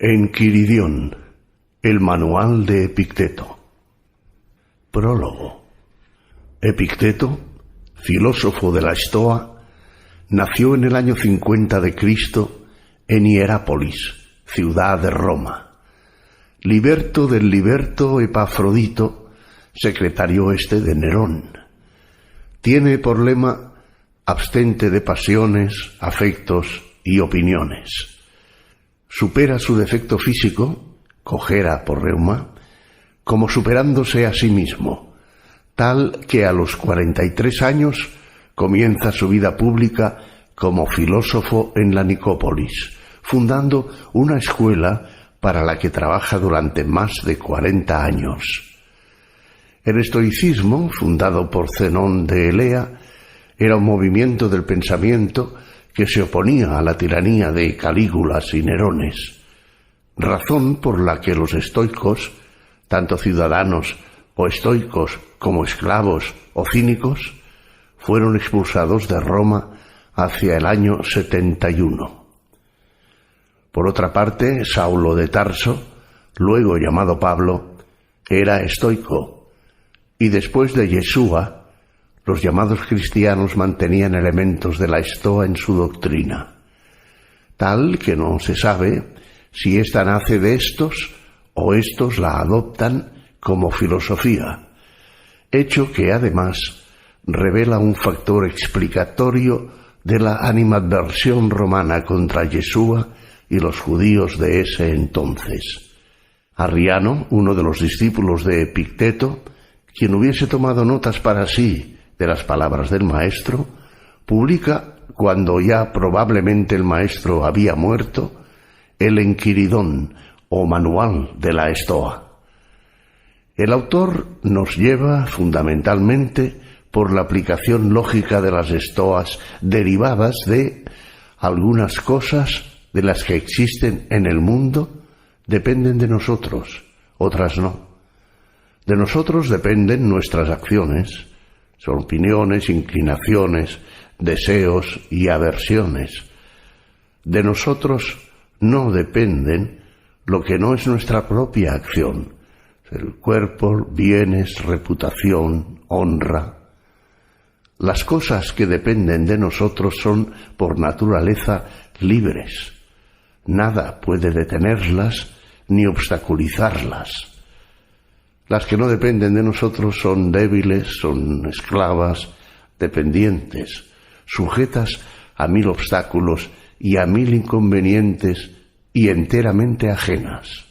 Enquiridión, el manual de Epicteto. Prólogo. Epicteto, filósofo de la Estoa, nació en el año 50 de Cristo en Hierápolis, ciudad de Roma. Liberto del liberto Epafrodito, secretario de Nerón. Tiene por lema: abstente de pasiones, afectos y opiniones. Supera su defecto físico, cojera por reuma, como superándose a sí mismo, tal que a los 43 años comienza su vida pública como filósofo en la Nicópolis, fundando una escuela para la que trabaja durante más de 40 años. El estoicismo, fundado por Zenón de Elea, era un movimiento del pensamiento que se oponía a la tiranía de Calígulas y Nerones, razón por la que los estoicos, tanto ciudadanos o estoicos como esclavos o cínicos, fueron expulsados de Roma hacia el año 71. Por otra parte, Saulo de Tarso, luego llamado Pablo, era estoico, y después de Yeshua, los llamados cristianos mantenían elementos de la Estoa en su doctrina, tal que no se sabe si ésta nace de estos o estos la adoptan como filosofía, hecho que además revela un factor explicatorio de la animadversión romana contra Yeshua y los judíos de ese entonces. Arriano, uno de los discípulos de Epicteto, quien hubiese tomado notas para sí de las palabras del maestro, publica, cuando ya probablemente el maestro había muerto, el Enquiridón, o manual de la Estoa. El autor nos lleva fundamentalmente por la aplicación lógica de las estoas derivadas de algunas cosas de las que existen en el mundo dependen de nosotros, otras no. De nosotros dependen nuestras acciones, son opiniones, inclinaciones, deseos y aversiones. De nosotros no dependen lo que no es nuestra propia acción, el cuerpo, bienes, reputación, honra. Las cosas que dependen de nosotros son, por naturaleza, libres. Nada puede detenerlas ni obstaculizarlas. Las que no dependen de nosotros son débiles, son esclavas, dependientes, sujetas a 1000 obstáculos y a 1000 inconvenientes y enteramente ajenas.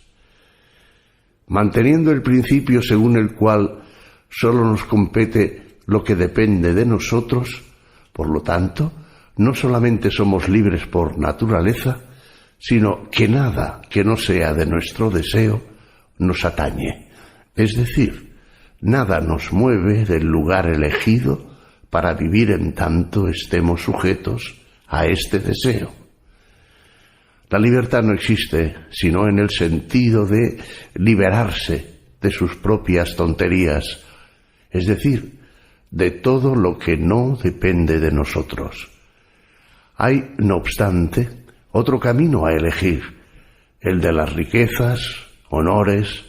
Manteniendo el principio según el cual sólo nos compete lo que depende de nosotros, por lo tanto, no solamente somos libres por naturaleza, sino que nada que no sea de nuestro deseo nos atañe. Es decir, nada nos mueve del lugar elegido para vivir en tanto estemos sujetos a este deseo. La libertad no existe sino en el sentido de liberarse de sus propias tonterías, es decir, de todo lo que no depende de nosotros. Hay, no obstante, otro camino a elegir, el de las riquezas, honores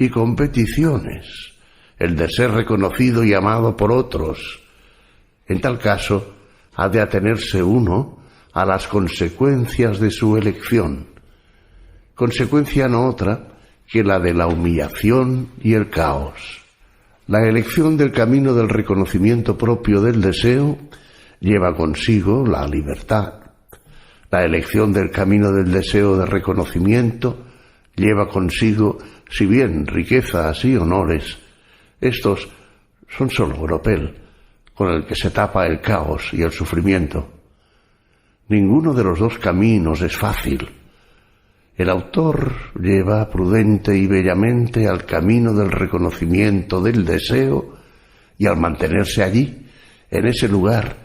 y competiciones, el de ser reconocido y amado por otros. En tal caso, ha de atenerse uno a las consecuencias de su elección, consecuencia no otra que la de la humillación y el caos. La elección del camino del reconocimiento propio del deseo lleva consigo la libertad. La elección del camino del deseo de reconocimiento lleva consigo, si bien riquezas y honores, estos son solo oropel con el que se tapa el caos y el sufrimiento. Ninguno de los dos caminos es fácil. El autor lleva prudente y bellamente al camino del reconocimiento del deseo y al mantenerse allí, en ese lugar,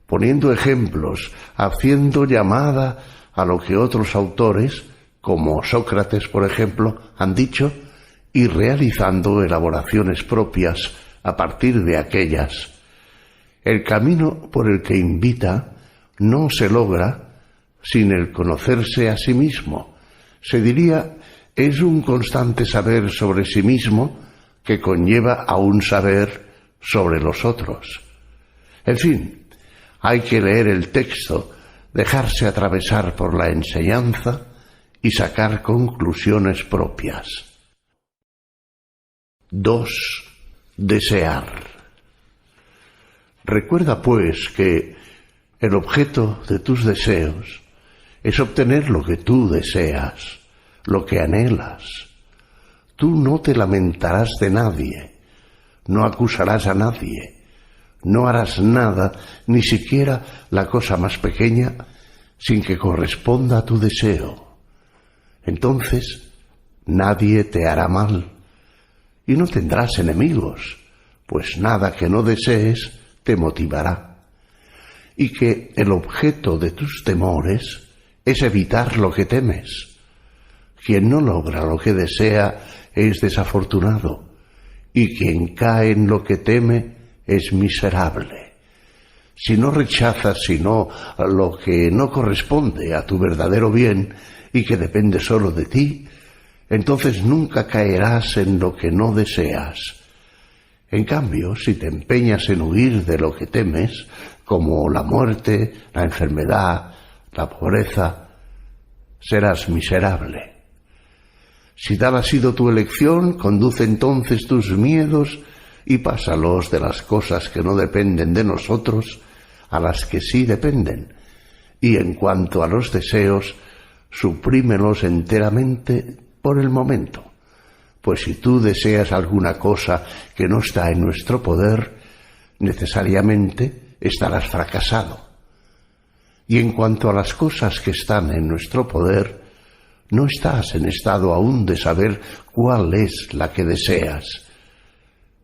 poniendo ejemplos, haciendo llamada a lo que otros autores, como Sócrates, por ejemplo, han dicho, y realizando elaboraciones propias a partir de aquellas. El camino por el que invita no se logra sin el conocerse a sí mismo, Se diría, es un constante saber sobre sí mismo que conlleva a un saber sobre los otros. En fin, hay que leer el texto, dejarse atravesar por la enseñanza y sacar conclusiones propias. 2. Desear. Recuerda, pues, que el objeto de tus deseos es obtener lo que tú deseas, lo que anhelas. Tú no te lamentarás de nadie, no acusarás a nadie, no harás nada, ni siquiera la cosa más pequeña, sin que corresponda a tu deseo. Entonces, nadie te hará mal y no tendrás enemigos, pues nada que no desees te motivará. Y que el objeto de tus temores es evitar lo que temes. Quien no logra lo que desea es desafortunado, y quien cae en lo que teme es miserable. Si no rechazas sino lo que no corresponde a tu verdadero bien y que depende solo de ti, entonces nunca caerás en lo que no deseas. En cambio, si te empeñas en huir de lo que temes, como la muerte, la enfermedad, la pobreza, serás miserable. Si tal ha sido tu elección, conduce entonces tus miedos y pásalos de las cosas que no dependen de nosotros a las que sí dependen. Y en cuanto a los deseos, suprímelos enteramente por el momento. Pues si tú deseas alguna cosa que no está en nuestro poder, necesariamente estarás fracasado. Y en cuanto a las cosas que están en nuestro poder, no estás en estado aún de saber cuál es la que deseas.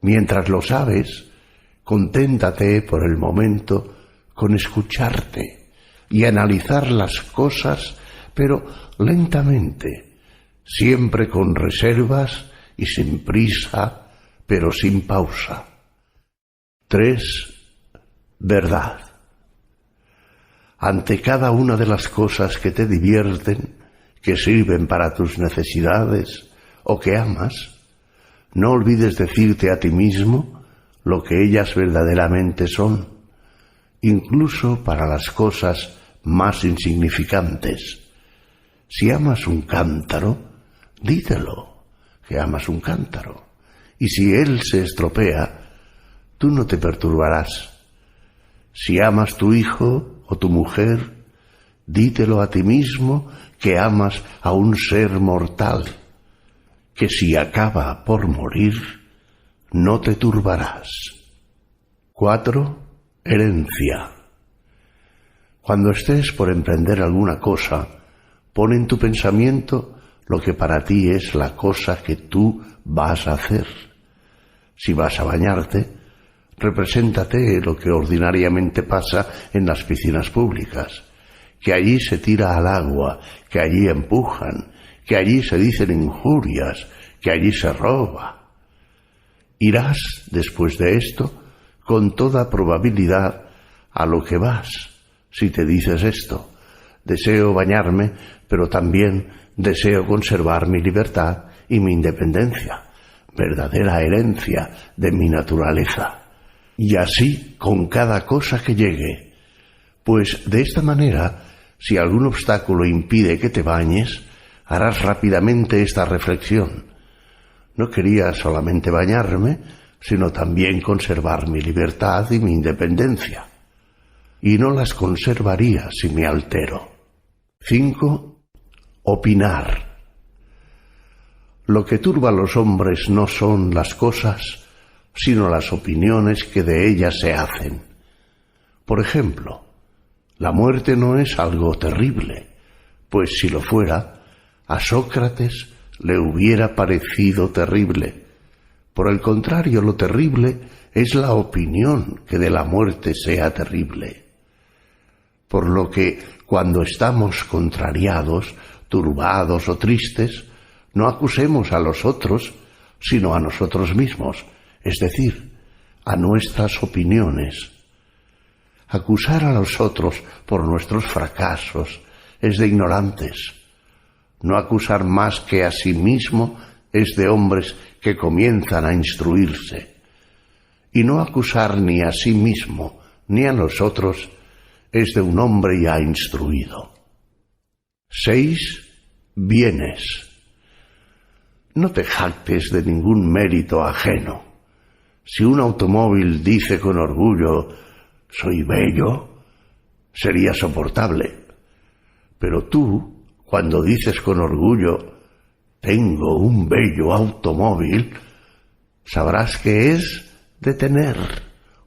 Mientras lo sabes, conténtate por el momento con escucharte y analizar las cosas, pero lentamente, siempre con reservas y sin prisa, pero sin pausa. 3. Verdad. Ante cada una de las cosas que te divierten, que sirven para tus necesidades o que amas, no olvides decirte a ti mismo lo que ellas verdaderamente son, incluso para las cosas más insignificantes. Si amas un cántaro, dídelo que amas un cántaro, y si él se estropea, tú no te perturbarás. Si amas tu hijo o tu mujer, dídelo a ti mismo que amas a un ser mortal, que si acaba por morir, no te turbarás. 4. Herencia. Cuando estés por emprender alguna cosa, pon en tu pensamiento lo que para ti es la cosa que tú vas a hacer. Si vas a bañarte, represéntate lo que ordinariamente pasa en las piscinas públicas, que allí se tira al agua, que allí empujan, que allí se dicen injurias, que allí se roba. Irás, después de esto, con toda probabilidad a lo que vas, si te dices esto: deseo bañarme, pero también deseo conservar mi libertad y mi independencia, verdadera herencia de mi naturaleza. Y así con cada cosa que llegue, pues de esta manera, si algún obstáculo impide que te bañes, harás rápidamente esta reflexión: no quería solamente bañarme, sino también conservar mi libertad y mi independencia. Y no las conservaría si me altero. 5. Opinar. Lo que turba a los hombres no son las cosas, sino las opiniones que de ellas se hacen. Por ejemplo, la muerte no es algo terrible, pues si lo fuera, a Sócrates le hubiera parecido terrible. Por el contrario, lo terrible es la opinión que de la muerte sea terrible. Por lo que, cuando estamos contrariados, turbados o tristes, no acusemos a los otros, sino a nosotros mismos, es decir, a nuestras opiniones. Acusar a los otros por nuestros fracasos es de ignorantes. No acusar más que a sí mismo es de hombres que comienzan a instruirse. Y no acusar ni a sí mismo ni a los otros es de un hombre ya instruido. 6. Bienes. No te jactes de ningún mérito ajeno. Si un automóvil dice con orgullo, soy bello, sería soportable. Pero tú, cuando dices con orgullo, tengo un bello automóvil, sabrás que es de tener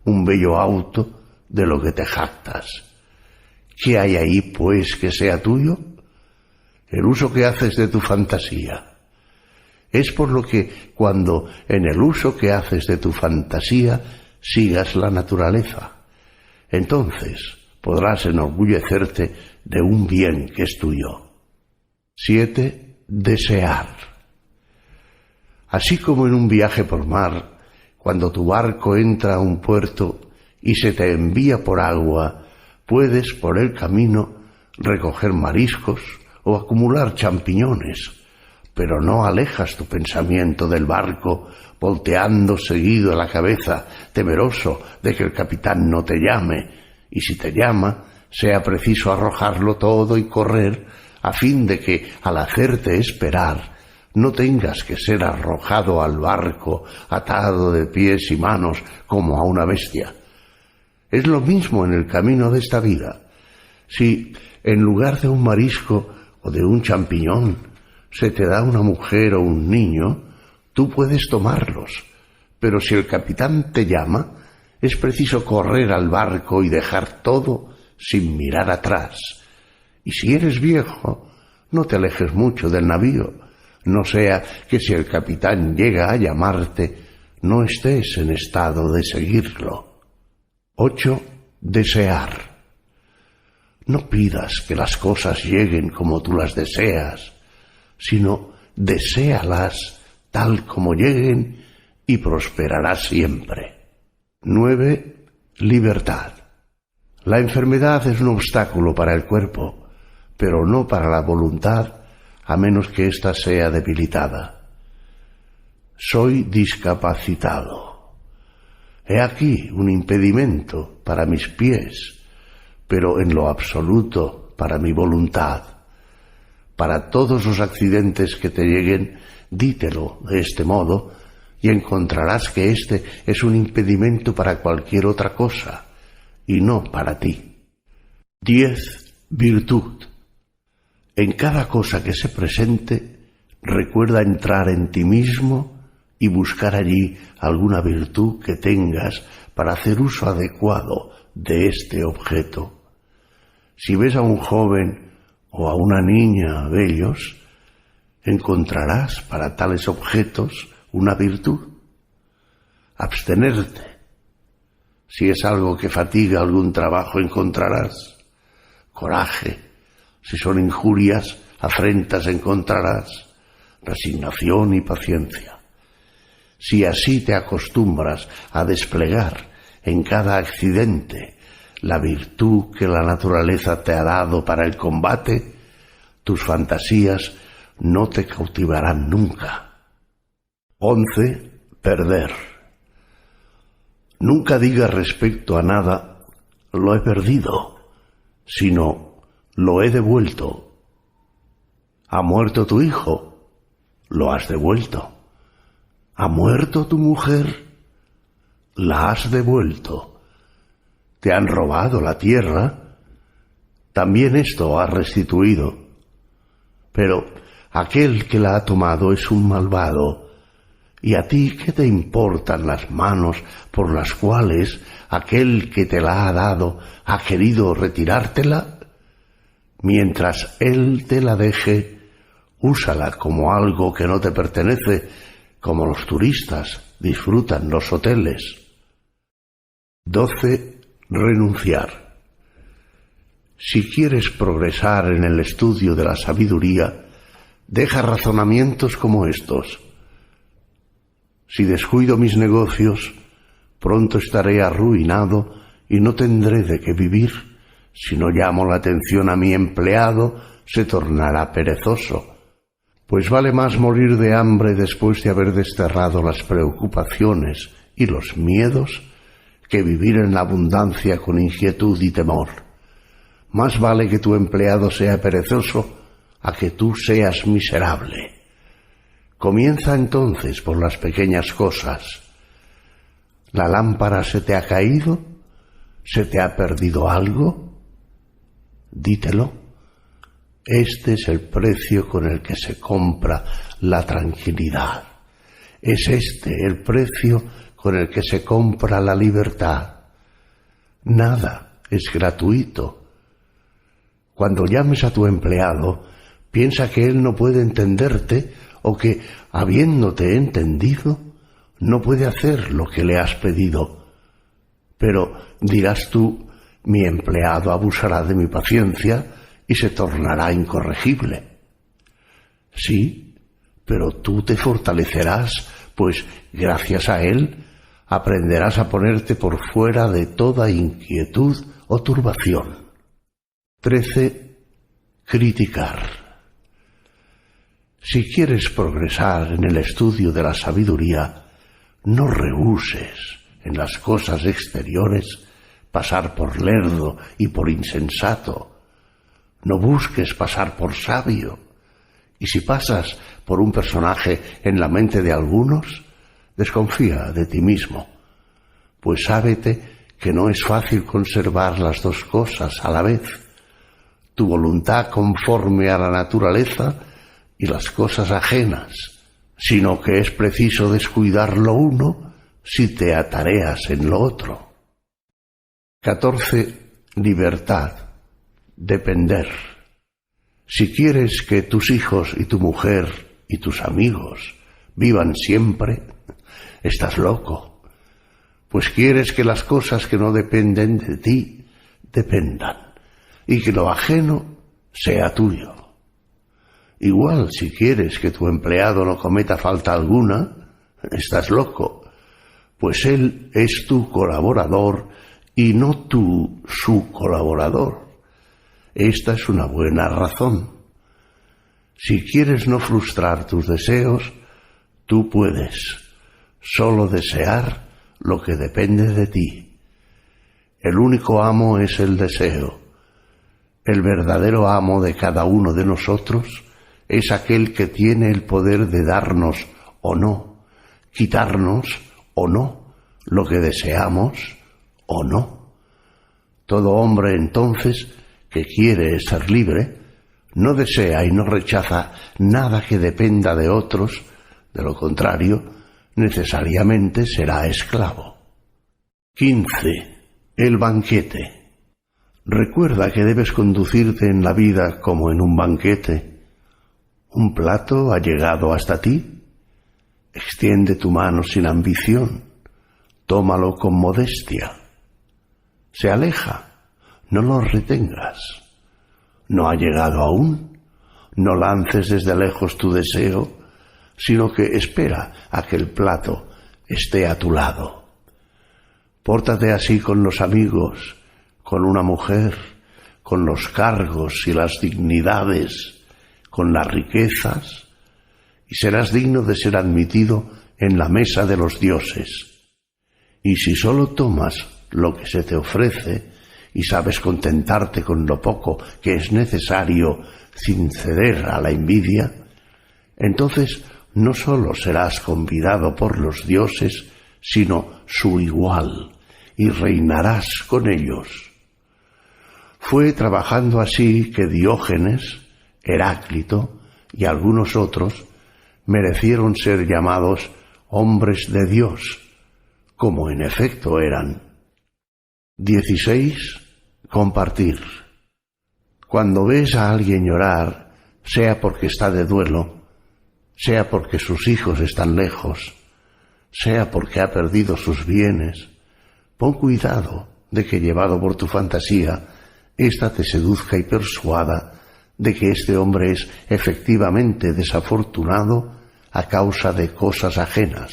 un bello auto de lo que te jactas. ¿Qué hay ahí, pues, que sea tuyo? El uso que haces de tu fantasía. Es por lo que cuando en el uso que haces de tu fantasía sigas la naturaleza, entonces podrás enorgullecerte de un bien que es tuyo. 7. Desear. Así como en un viaje por mar, cuando tu barco entra a un puerto y se te envía por agua, puedes por el camino recoger mariscos o acumular champiñones, pero no alejas tu pensamiento del barco, volteando seguido a la cabeza, temeroso de que el capitán no te llame, y si te llama, sea preciso arrojarlo todo y correr, a fin de que, al hacerte esperar, no tengas que ser arrojado al barco, atado de pies y manos como a una bestia. Es lo mismo en el camino de esta vida. Si, en lugar de un marisco o de un champiñón, se te da una mujer o un niño, tú puedes tomarlos, pero si el capitán te llama, es preciso correr al barco y dejar todo sin mirar atrás. Y si eres viejo, no te alejes mucho del navío, no sea que si el capitán llega a llamarte, no estés en estado de seguirlo. 8. Desear. No pidas que las cosas lleguen como tú las deseas, sino deséalas tal como lleguen y prosperarás siempre. 9. Libertad. La enfermedad es un obstáculo para el cuerpo, pero no para la voluntad, a menos que ésta sea debilitada. Soy discapacitado. He aquí un impedimento para mis pies, pero en lo absoluto para mi voluntad. Para todos los accidentes que te lleguen, dítelo de este modo, y encontrarás que este es un impedimento para cualquier otra cosa, y no para ti. 10. Virtud. En cada cosa que se presente, recuerda entrar en ti mismo y buscar allí alguna virtud que tengas para hacer uso adecuado de este objeto. Si ves a un joven o a una niña bellos, encontrarás para tales objetos una virtud. Abstenerte. Si es algo que fatiga algún trabajo, encontrarás coraje. Si son injurias, afrentas, encontrarás resignación y paciencia. Si así te acostumbras a desplegar en cada accidente la virtud que la naturaleza te ha dado para el combate, tus fantasías no te cautivarán nunca. 11. Perder. Nunca digas respecto a nada, lo he perdido, sino lo he devuelto. ¿Ha muerto tu hijo? Lo has devuelto. ¿Ha muerto tu mujer? La has devuelto. ¿Te han robado la tierra? También esto has restituido. Pero aquel que la ha tomado es un malvado. ¿Y a ti qué te importan las manos por las cuales aquel que te la ha dado ha querido retirártela? Mientras él te la deje, úsala como algo que no te pertenece, como los turistas disfrutan los hoteles. 12. Renunciar. Si quieres progresar en el estudio de la sabiduría, deja razonamientos como estos. Si descuido mis negocios, pronto estaré arruinado y no tendré de qué vivir. Si no llamo la atención a mi empleado, se tornará perezoso. Pues vale más morir de hambre después de haber desterrado las preocupaciones y los miedos que vivir en la abundancia con inquietud y temor. Más vale que tu empleado sea perezoso a que tú seas miserable. Comienza entonces por las pequeñas cosas. ¿La lámpara se te ha caído? ¿Se te ha perdido algo? Dítelo. Este es el precio con el que se compra la tranquilidad. Es este el precio con el que se compra la libertad. Nada es gratuito. Cuando llames a tu empleado, piensa que él no puede entenderte o que, habiéndote entendido, no puede hacer lo que le has pedido. Pero dirás tú, mi empleado abusará de mi paciencia y se tornará incorregible. Sí, pero tú te fortalecerás, pues gracias a él aprenderás a ponerte por fuera de toda inquietud o turbación. 13. Criticar. Si quieres progresar en el estudio de la sabiduría, no rehuses en las cosas exteriores pasar por lerdo y por insensato. No busques pasar por sabio, y si pasas por un personaje en la mente de algunos, desconfía de ti mismo, pues sábete que no es fácil conservar las dos cosas a la vez, tu voluntad conforme a la naturaleza y las cosas ajenas, sino que es preciso descuidar lo uno si te atareas en lo otro. 14. Libertad. Depender. Si quieres que tus hijos y tu mujer y tus amigos vivan siempre, estás loco, pues quieres que las cosas que no dependen de ti dependan y que lo ajeno sea tuyo. Igual si quieres que tu empleado no cometa falta alguna, estás loco, pues él es tu colaborador y no tú su colaborador. Esta es una buena razón. Si quieres no frustrar tus deseos, tú puedes solo desear lo que depende de ti. El único amo es el deseo. El verdadero amo de cada uno de nosotros es aquel que tiene el poder de darnos o no, quitarnos o no, lo que deseamos o no. Todo hombre entonces que quiere ser libre, no desea y no rechaza nada que dependa de otros, de lo contrario, necesariamente será esclavo. 15. El banquete. Recuerda que debes conducirte en la vida como en un banquete. ¿Un plato ha llegado hasta ti? Extiende tu mano sin ambición, tómalo con modestia. Se aleja. No lo retengas. No ha llegado aún. No lances desde lejos tu deseo, sino que espera a que el plato esté a tu lado. Pórtate así con los amigos, con una mujer, con los cargos y las dignidades, con las riquezas, y serás digno de ser admitido en la mesa de los dioses. Y si solo tomas lo que se te ofrece, y sabes contentarte con lo poco que es necesario sin ceder a la envidia, entonces no solo serás convidado por los dioses, sino su igual, y reinarás con ellos. Fue trabajando así que Diógenes, Heráclito y algunos otros merecieron ser llamados hombres de Dios, como en efecto eran. 16. Compartir. Cuando ves a alguien llorar, sea porque está de duelo, sea porque sus hijos están lejos, sea porque ha perdido sus bienes, pon cuidado de que, llevado por tu fantasía, ésta te seduzca y persuada de que este hombre es efectivamente desafortunado a causa de cosas ajenas,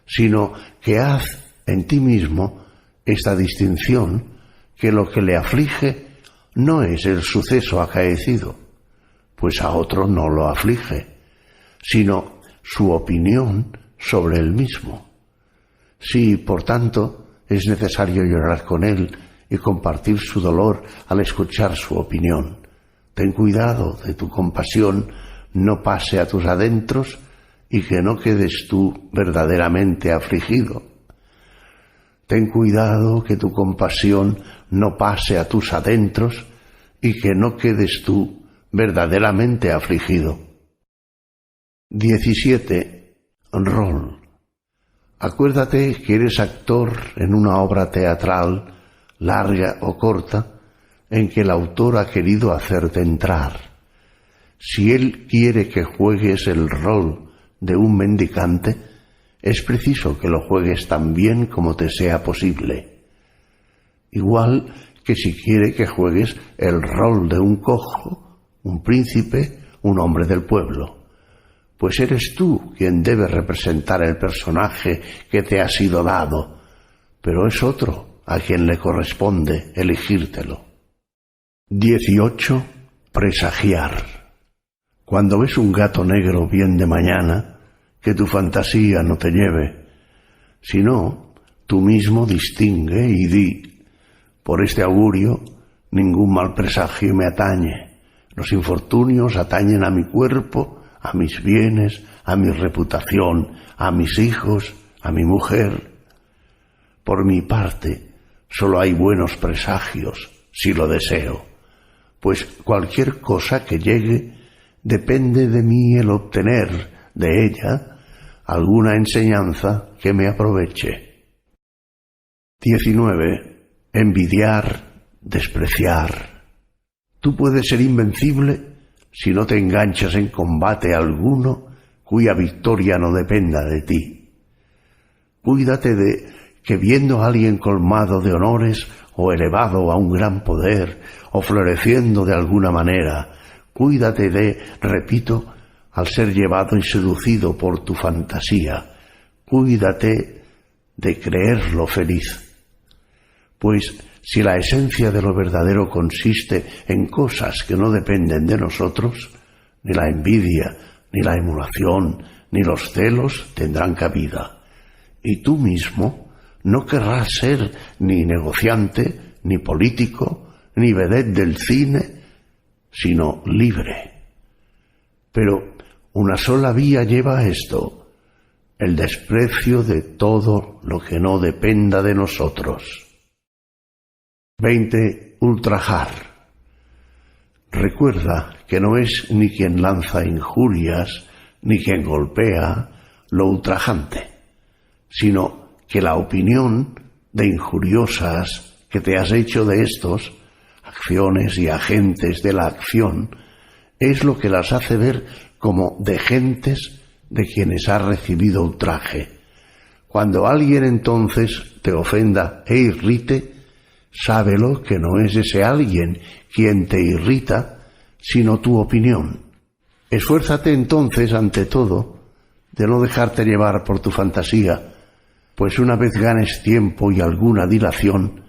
sino que haz en ti mismo esta distinción, que lo que le aflige no es el suceso acaecido, pues a otro no lo aflige, sino su opinión sobre él mismo. Sí, por tanto, es necesario llorar con él y compartir su dolor al escuchar su opinión. Ten cuidado de tu compasión no pase a tus adentros y que no quedes tú verdaderamente afligido. Ten cuidado que tu compasión no pase a tus adentros y que no quedes tú verdaderamente afligido. 17. Rol. Acuérdate que eres actor en una obra teatral, larga o corta, en que el autor ha querido hacerte entrar. Si él quiere que juegues el rol de un mendicante, es preciso que lo juegues tan bien como te sea posible. Igual que si quiere que juegues el rol de un cojo, un príncipe, un hombre del pueblo. Pues eres tú quien debe representar el personaje que te ha sido dado, pero es otro a quien le corresponde elegírtelo. 18. Presagiar. Cuando ves un gato negro bien de mañana, que tu fantasía no te lleve, sino tú mismo distingue y di: por este augurio ningún mal presagio me atañe, los infortunios atañen a mi cuerpo, a mis bienes, a mi reputación, a mis hijos, a mi mujer. Por mi parte, solo hay buenos presagios, si lo deseo, pues cualquier cosa que llegue, depende de mí el obtener de ella alguna enseñanza que me aproveche. 19. Envidiar, despreciar. Tú puedes ser invencible si no te enganchas en combate alguno cuya victoria no dependa de ti. Cuídate de que viendo a alguien colmado de honores o elevado a un gran poder o floreciendo de alguna manera, cuídate de, repito, al ser llevado y seducido por tu fantasía, cuídate de creerlo feliz. Pues si la esencia de lo verdadero consiste en cosas que no dependen de nosotros, ni la envidia, ni la emulación, ni los celos tendrán cabida. Y tú mismo no querrás ser ni negociante, ni político, ni vedette del cine, sino libre. Pero una sola vía lleva a esto: el desprecio de todo lo que no dependa de nosotros. 20. Ultrajar. Recuerda que no es ni quien lanza injurias, ni quien golpea lo ultrajante, sino que la opinión de injuriosas que te has hecho de estos, acciones y agentes de la acción, es lo que las hace ver como de gentes de quienes has recibido ultraje. Cuando alguien entonces te ofenda e irrite, sábelo que no es ese alguien quien te irrita, sino tu opinión. Esfuérzate entonces, ante todo, de no dejarte llevar por tu fantasía, pues una vez ganes tiempo y alguna dilación,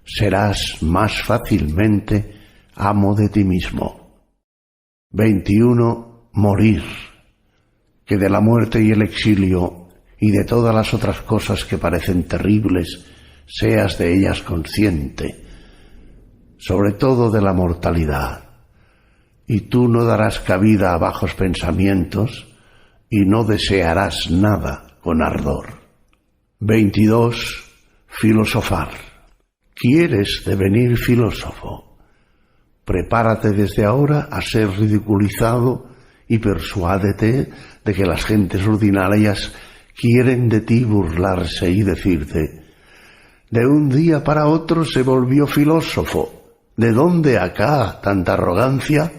serás más fácilmente amo de ti mismo. 21. Morir. Que de la muerte y el exilio y de todas las otras cosas que parecen terribles, seas de ellas consciente, sobre todo de la mortalidad, y tú no darás cabida a bajos pensamientos y no desearás nada con ardor. 22. Filosofar. ¿Quieres devenir filósofo? Prepárate desde ahora a ser ridiculizado y persuádete de que las gentes ordinarias quieren de ti burlarse y decirte: de un día para otro se volvió filósofo. ¿De dónde acá tanta arrogancia?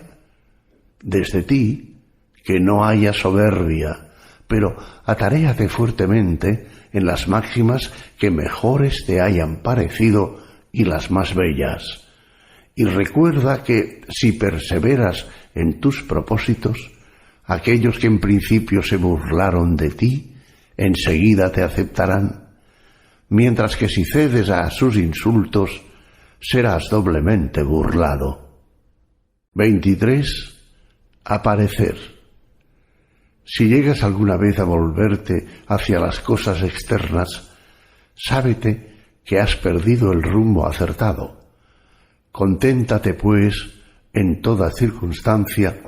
Desde ti, que no haya soberbia, pero ataréate fuertemente en las máximas que mejores te hayan parecido y las más bellas. Y recuerda que si perseveras en tus propósitos, aquellos que en principio se burlaron de ti, enseguida te aceptarán, mientras que si cedes a sus insultos, serás doblemente burlado. 23. Aparecer. Si llegas alguna vez a volverte hacia las cosas externas, sábete que has perdido el rumbo acertado. Conténtate, pues, en toda circunstancia,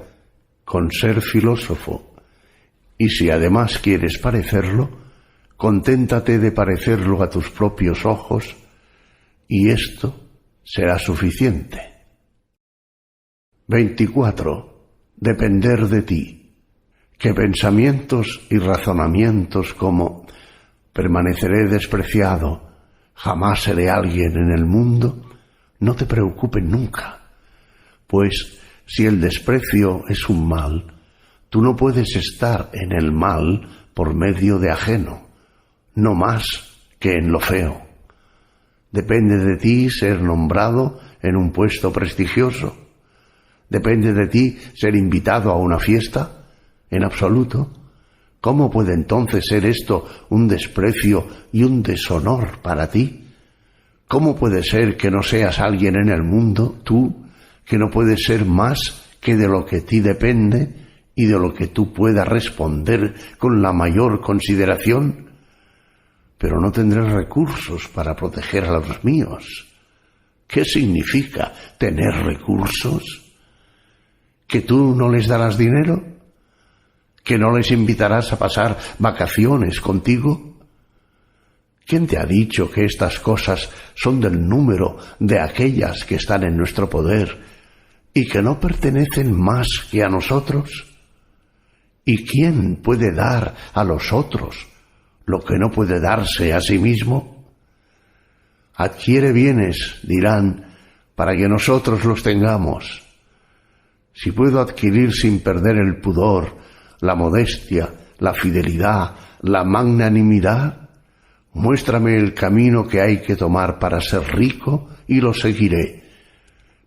con ser filósofo, y si además quieres parecerlo, conténtate de parecerlo a tus propios ojos, y esto será suficiente. 24. Depender de ti. Que pensamientos y razonamientos como permaneceré despreciado, jamás seré alguien en el mundo, no te preocupen nunca, pues si el desprecio es un mal, tú no puedes estar en el mal por medio de ajeno, no más que en lo feo. Depende de ti ser nombrado en un puesto prestigioso. Depende de ti ser invitado a una fiesta. En absoluto. ¿Cómo puede entonces ser esto un desprecio y un deshonor para ti? ¿Cómo puede ser que no seas alguien en el mundo, tú, que no puedes ser más que de lo que ti depende y de lo que tú puedas responder con la mayor consideración? Pero no tendré recursos para proteger a los míos. ¿Qué significa tener recursos? ¿Que tú no les darás dinero? ¿Que no les invitarás a pasar vacaciones contigo? ¿Quién te ha dicho que estas cosas son del número de aquellas que están en nuestro poder y que no pertenecen más que a nosotros? ¿Y quién puede dar a los otros lo que no puede darse a sí mismo? Adquiere bienes, dirán, para que nosotros los tengamos. Si puedo adquirir sin perder el pudor, la modestia, la fidelidad, la magnanimidad, muéstrame el camino que hay que tomar para ser rico y lo seguiré.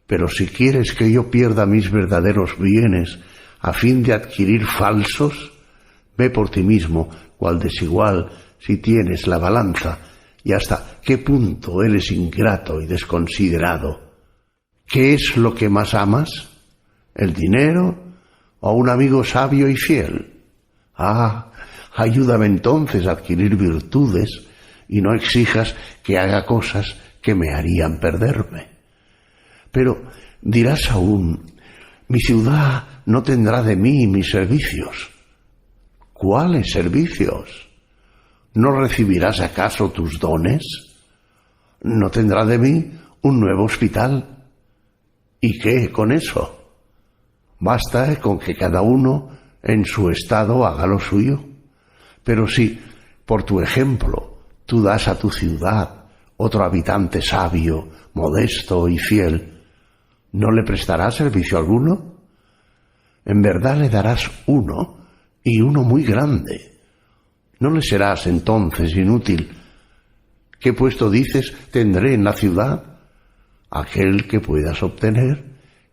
Pero si quieres que yo pierda mis verdaderos bienes a fin de adquirir falsos, ve por ti mismo cuál desigual si tienes la balanza y hasta qué punto eres ingrato y desconsiderado. ¿Qué es lo que más amas? ¿El dinero o un amigo sabio y fiel? Ayúdame entonces a adquirir virtudes y no exijas que haga cosas que me harían perderme. Pero dirás aún, mi ciudad no tendrá de mí mis servicios. ¿Cuáles servicios? ¿No recibirás acaso tus dones? ¿No tendrá de mí un nuevo hospital? ¿Y qué con eso? Basta con que cada uno en su estado haga lo suyo. Pero si, por tu ejemplo, tú das a tu ciudad otro habitante sabio, modesto y fiel, ¿no le prestarás servicio alguno? En verdad le darás uno, y uno muy grande. ¿No le serás entonces inútil? ¿Qué puesto dices tendré en la ciudad? Aquel que puedas obtener,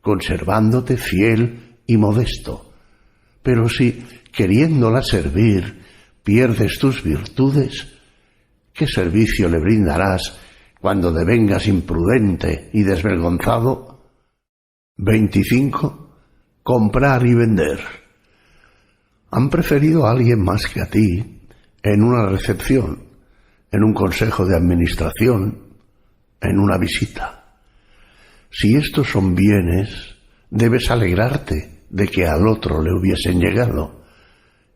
conservándote fiel y modesto. Pero si, queriéndola servir, pierdes tus virtudes, ¿qué servicio le brindarás cuando devengas imprudente y desvergonzado? 25. Comprar y vender. Han preferido a alguien más que a ti en una recepción, en un consejo de administración, en una visita. Si estos son bienes, debes alegrarte de que al otro le hubiesen llegado,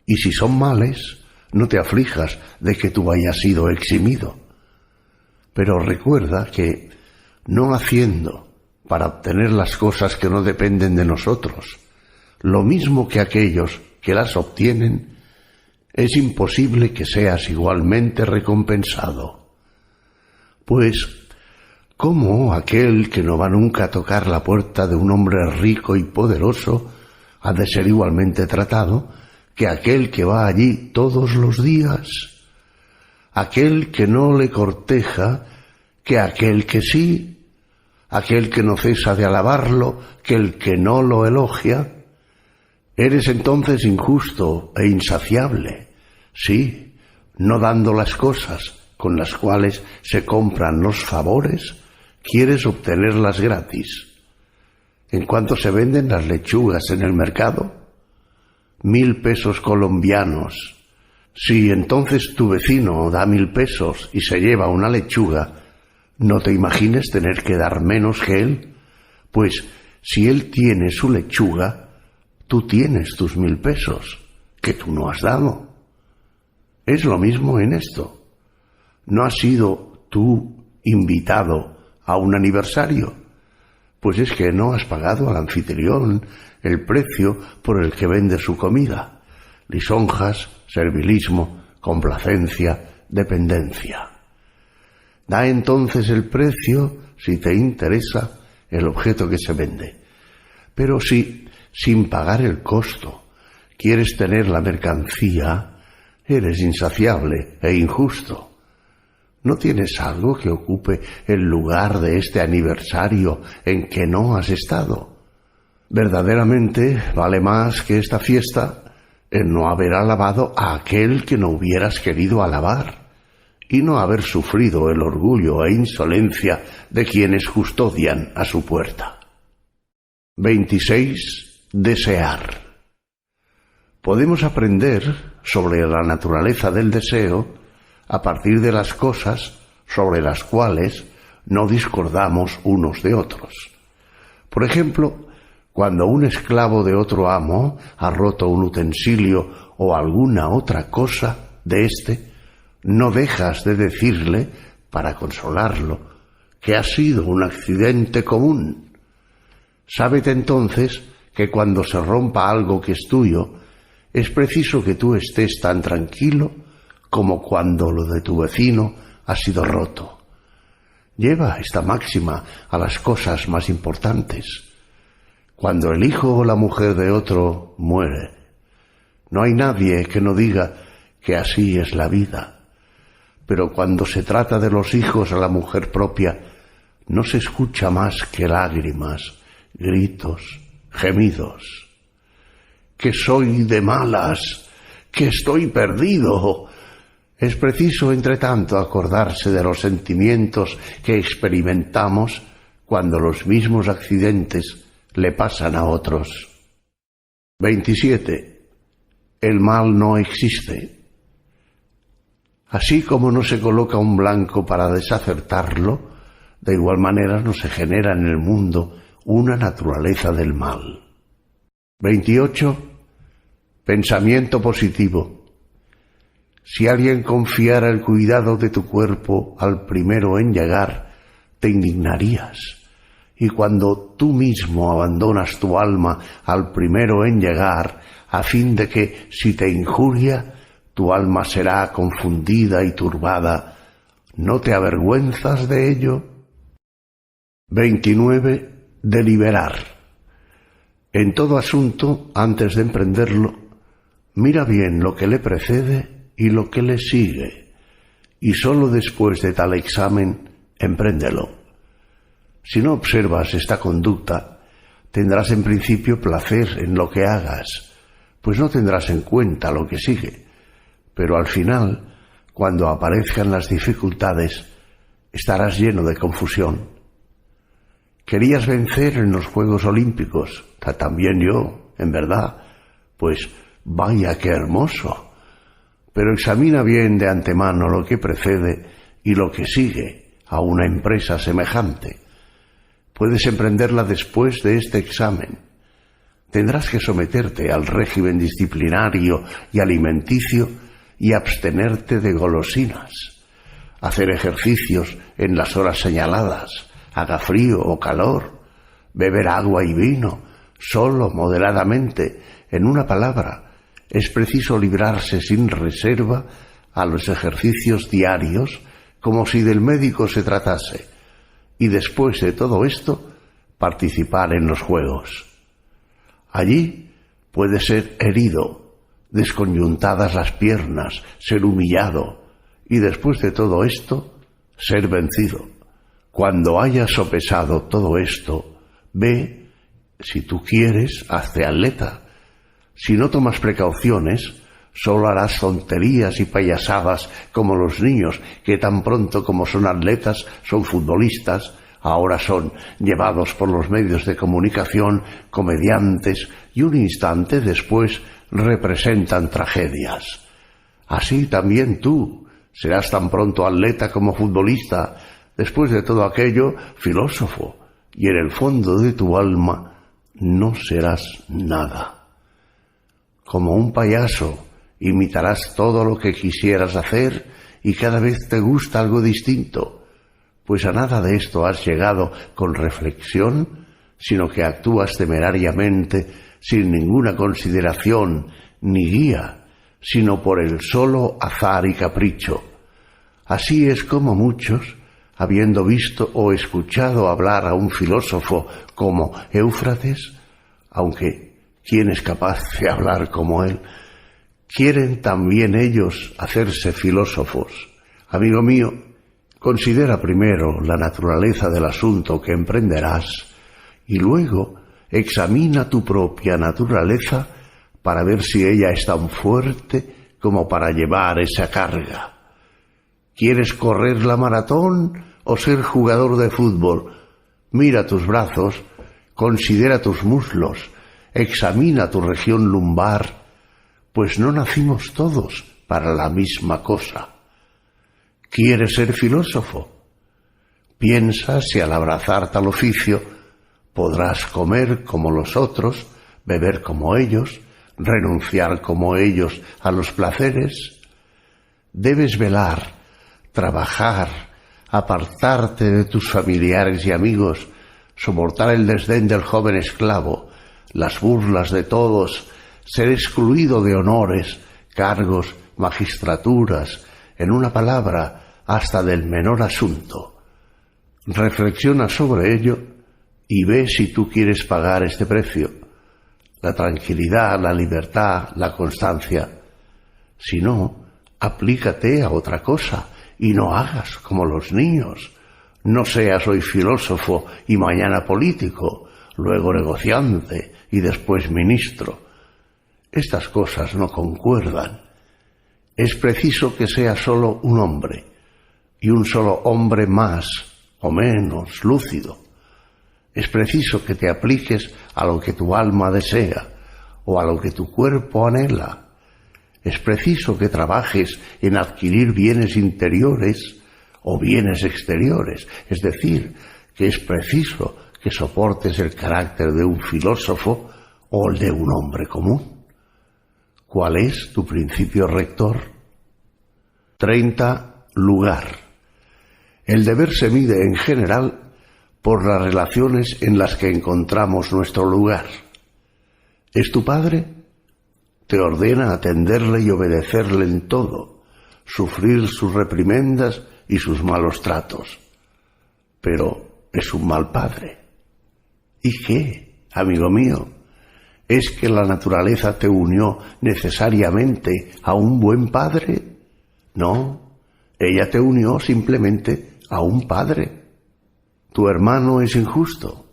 y si son males, no te aflijas de que tú hayas sido eximido. Pero recuerda que, no haciendo para obtener las cosas que no dependen de nosotros, lo mismo que aquellos que las obtienen, es imposible que seas igualmente recompensado. Pues, ¿cómo aquel que no va nunca a tocar la puerta de un hombre rico y poderoso ha de ser igualmente tratado que aquel que va allí todos los días? Aquel que no le corteja que aquel que sí, aquel que no cesa de alabarlo que el que no lo elogia. Eres entonces injusto e insaciable, sí, no dando las cosas con las cuales se compran los favores, quieres obtenerlas gratis. ¿En cuánto se venden las lechugas en el mercado? 1.000 pesos colombianos. Si entonces tu vecino da 1.000 pesos y se lleva una lechuga, no te imagines tener que dar menos que él, pues si él tiene su lechuga, tú tienes tus 1.000 pesos, que tú no has dado. Es lo mismo en esto. ¿No has sido tú invitado a un aniversario? Pues es que no has pagado al anfitrión el precio por el que vende su comida. Lisonjas, servilismo, complacencia, dependencia. Da entonces el precio si te interesa el objeto que se vende. Pero si, sin pagar el costo, quieres tener la mercancía, eres insaciable e injusto. ¿No tienes algo que ocupe el lugar de este aniversario en que no has estado? Verdaderamente vale más que esta fiesta el no haber alabado a aquel que no hubieras querido alabar y no haber sufrido el orgullo e insolencia de quienes custodian a su puerta. 26. Desear. Podemos aprender sobre la naturaleza del deseo a partir de las cosas sobre las cuales no discordamos unos de otros. Por ejemplo, cuando un esclavo de otro amo ha roto un utensilio o alguna otra cosa de éste, no dejas de decirle, para consolarlo, que ha sido un accidente común. Sábete entonces que cuando se rompa algo que es tuyo, es preciso que tú estés tan tranquilo como cuando lo de tu vecino ha sido roto. Lleva esta máxima a las cosas más importantes. Cuando el hijo o la mujer de otro muere, no hay nadie que no diga que así es la vida. Pero cuando se trata de los hijos a la mujer propia, no se escucha más que lágrimas, gritos, gemidos. ¡Que soy de malas! ¡Que estoy perdido! Es preciso, entre tanto, acordarse de los sentimientos que experimentamos cuando los mismos accidentes le pasan a otros. 27. El mal no existe. Así como no se coloca un blanco para desacertarlo, de igual manera no se genera en el mundo una naturaleza del mal. 28. Pensamiento positivo. Si alguien confiara el cuidado de tu cuerpo al primero en llegar, te indignarías. Y cuando tú mismo abandonas tu alma al primero en llegar, a fin de que, si te injuria, tu alma será confundida y turbada, ¿no te avergüenzas de ello? 29. Deliberar. En todo asunto, antes de emprenderlo, mira bien lo que le precede y lo que le sigue, y sólo después de tal examen, empréndelo. Si no observas esta conducta, tendrás en principio placer en lo que hagas, pues no tendrás en cuenta lo que sigue. Pero al final, cuando aparezcan las dificultades, estarás lleno de confusión. Querías vencer en los Juegos Olímpicos, también yo, en verdad, pues vaya qué hermoso. Pero examina bien de antemano lo que precede y lo que sigue a una empresa semejante. Puedes emprenderla después de este examen. Tendrás que someterte al régimen disciplinario y alimenticio y abstenerte de golosinas, hacer ejercicios en las horas señaladas, haga frío o calor, beber agua y vino, solo moderadamente. En una palabra, es preciso librarse sin reserva a los ejercicios diarios como si del médico se tratase, y después de todo esto, participar en los juegos. Allí puede ser herido, desconyuntadas las piernas, ser humillado, y después de todo esto, ser vencido. Cuando hayas sopesado todo esto, ve, si tú quieres, hazte atleta. Si no tomas precauciones, solo harás tonterías y payasadas como los niños que tan pronto como son atletas son futbolistas, Ahora son llevados por los medios de comunicación, comediantes, y un instante después representan tragedias. Así también tú serás tan pronto atleta como futbolista, después de todo aquello, filósofo, y en el fondo de tu alma no serás nada. Como un payaso, imitarás todo lo que quisieras hacer y cada vez te gusta algo distinto, pues a nada de esto has llegado con reflexión, sino que actúas temerariamente sin ninguna consideración ni guía, sino por el solo azar y capricho. Así es como muchos, habiendo visto o escuchado hablar a un filósofo como Éufrates, aunque ¿quién es capaz de hablar como él?, quieren también ellos hacerse filósofos. Amigo mío, considera primero la naturaleza del asunto que emprenderás y luego examina tu propia naturaleza para ver si ella es tan fuerte como para llevar esa carga. ¿Quieres correr la maratón o ser jugador de fútbol? Mira tus brazos, considera tus muslos, examina tu región lumbar, pues no nacimos todos para la misma cosa. ¿Quieres ser filósofo? Piensa si al abrazar tal oficio podrás comer como los otros, beber como ellos, renunciar como ellos a los placeres. Debes velar, trabajar, apartarte de tus familiares y amigos, soportar el desdén del joven esclavo, las burlas de todos, ser excluido de honores, cargos, magistraturas, en una palabra, hasta del menor asunto. Reflexiona sobre ello y ve si tú quieres pagar este precio, la tranquilidad, la libertad, la constancia. Si no, aplícate a otra cosa y no hagas como los niños. No seas hoy filósofo y mañana político, luego negociante y después ministro. Estas cosas no concuerdan. Es preciso que seas solo un hombre, y un solo hombre más o menos lúcido. Es preciso que te apliques a lo que tu alma desea o a lo que tu cuerpo anhela. Es preciso que trabajes en adquirir bienes interiores o bienes exteriores, es decir, que es preciso que soportes el carácter de un filósofo o el de un hombre común. ¿Cuál es tu principio rector? 30. Lugar. El deber se mide en general por las relaciones en las que encontramos nuestro lugar. ¿Es tu padre? Te ordena atenderle y obedecerle en todo, sufrir sus reprimendas y sus malos tratos. Pero es un mal padre. ¿Y qué, amigo mío? ¿Es que la naturaleza te unió necesariamente a un buen padre? No, ella te unió simplemente a un padre. Tu hermano es injusto.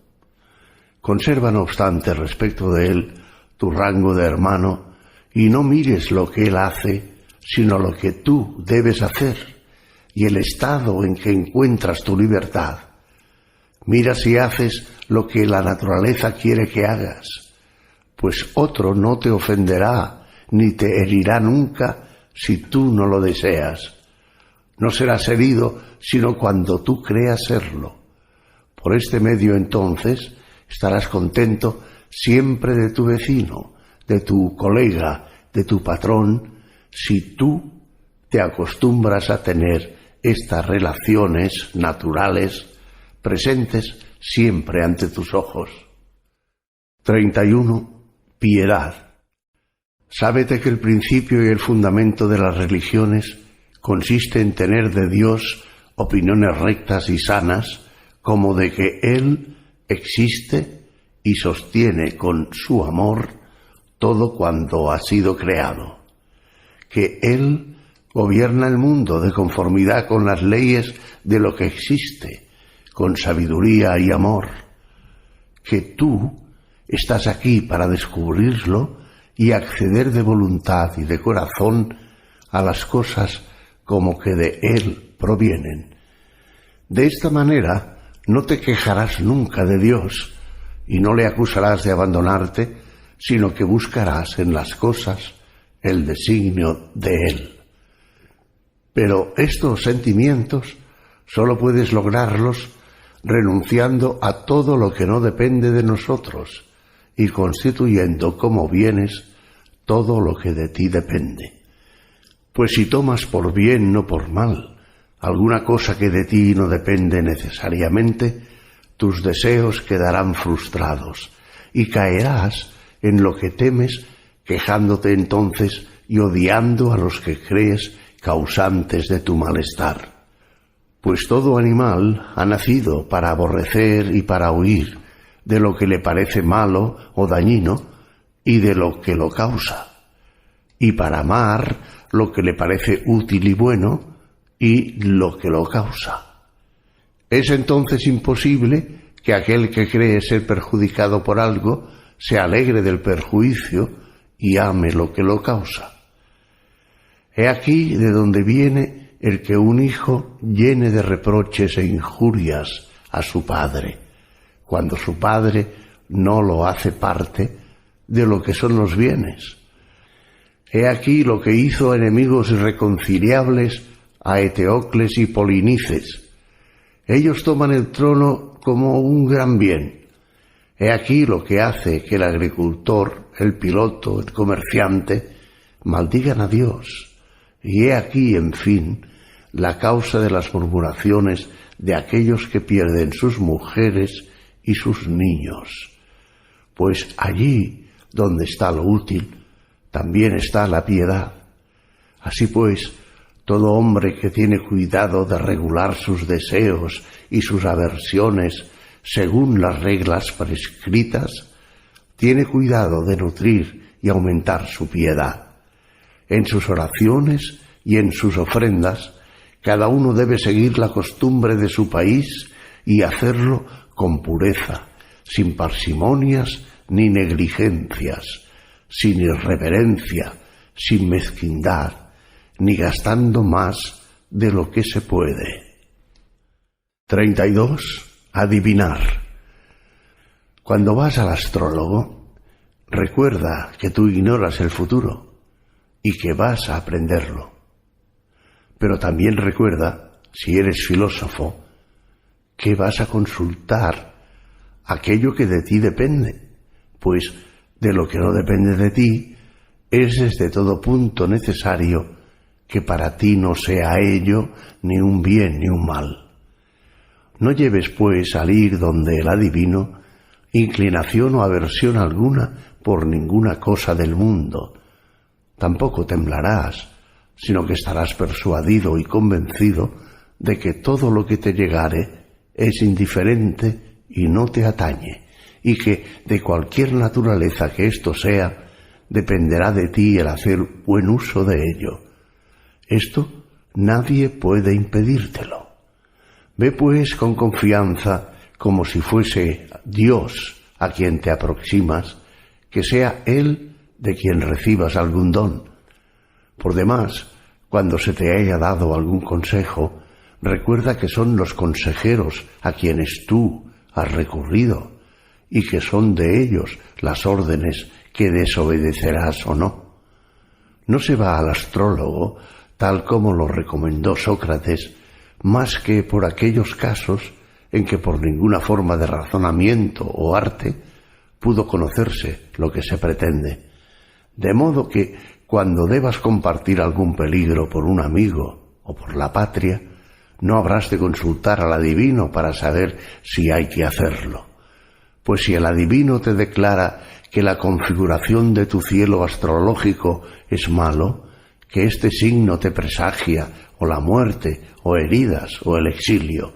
Conserva, no obstante, respecto de él, tu rango de hermano, y no mires lo que él hace, sino lo que tú debes hacer, y el estado en que encuentras tu libertad. Mira si haces lo que la naturaleza quiere que hagas, pues otro no te ofenderá ni te herirá nunca si tú no lo deseas. No serás herido sino cuando tú creas serlo. Por este medio entonces estarás contento siempre de tu vecino, de tu colega, de tu patrón, si tú te acostumbras a tener estas relaciones naturales presentes siempre ante tus ojos. 31. Piedad. Sábete que el principio y el fundamento de las religiones consiste en tener de Dios opiniones rectas y sanas, como de que Él existe y sostiene con su amor todo cuanto ha sido creado, que Él gobierna el mundo de conformidad con las leyes de lo que existe, con sabiduría y amor, que tú estás aquí para descubrirlo y acceder de voluntad y de corazón a las cosas como que de Él provienen. De esta manera, No te quejarás nunca de Dios y no le acusarás de abandonarte, sino que buscarás en las cosas el designio de Él. Pero estos sentimientos solo puedes lograrlos renunciando a todo lo que no depende de nosotros y constituyendo como bienes todo lo que de ti depende. Pues si tomas por bien, no por mal, alguna cosa que de ti no depende necesariamente, tus deseos quedarán frustrados y caerás en lo que temes, quejándote entonces y odiando a los que crees causantes de tu malestar. Pues todo animal ha nacido para aborrecer y para huir de lo que le parece malo o dañino y de lo que lo causa, y para amar lo que le parece útil y bueno y lo que lo causa. Es entonces imposible que aquel que cree ser perjudicado por algo se alegre del perjuicio y ame lo que lo causa. He aquí de donde viene el que un hijo llene de reproches e injurias a su padre, cuando su padre no lo hace parte de lo que son los bienes. He aquí lo que hizo enemigos irreconciliables a Eteocles y Polinices. Ellos toman el trono como un gran bien. He aquí lo que hace que el agricultor, el piloto, el comerciante, maldigan a Dios. Y he aquí, en fin, la causa de las murmuraciones de aquellos que pierden sus mujeres y sus niños. Pues allí donde está lo útil, también está la piedad. Así pues, todo hombre que tiene cuidado de regular sus deseos y sus aversiones según las reglas prescritas, tiene cuidado de nutrir y aumentar su piedad. En sus oraciones y en sus ofrendas, cada uno debe seguir la costumbre de su país y hacerlo con pureza, sin parsimonias ni negligencias, sin irreverencia, sin mezquindad, ni gastando más de lo que se puede. 32. Adivinar. Cuando vas al astrólogo, recuerda que tú ignoras el futuro y que vas a aprenderlo. Pero también recuerda, si eres filósofo, que vas a consultar aquello que de ti depende, pues de lo que no depende de ti es desde todo punto necesario que para ti no sea ello ni un bien ni un mal. No lleves, pues, al ir donde el adivino inclinación o aversión alguna por ninguna cosa del mundo. Tampoco temblarás, sino que estarás persuadido y convencido de que todo lo que te llegare es indiferente y no te atañe, y que de cualquier naturaleza que esto sea, dependerá de ti el hacer buen uso de ello. Esto nadie puede impedírtelo. Ve pues con confianza, como si fuese Dios a quien te aproximas, que sea Él de quien recibas algún don. Por demás, cuando se te haya dado algún consejo, recuerda que son los consejeros a quienes tú has recurrido, y que son de ellos las órdenes que desobedecerás o no. No se va al astrólogo, tal como lo recomendó Sócrates, más que por aquellos casos en que por ninguna forma de razonamiento o arte pudo conocerse lo que se pretende. De modo que, cuando debas compartir algún peligro por un amigo o por la patria, no habrás de consultar al adivino para saber si hay que hacerlo. Pues si el adivino te declara que la configuración de tu cielo astrológico es malo, que este signo te presagia o la muerte, o heridas, o el exilio,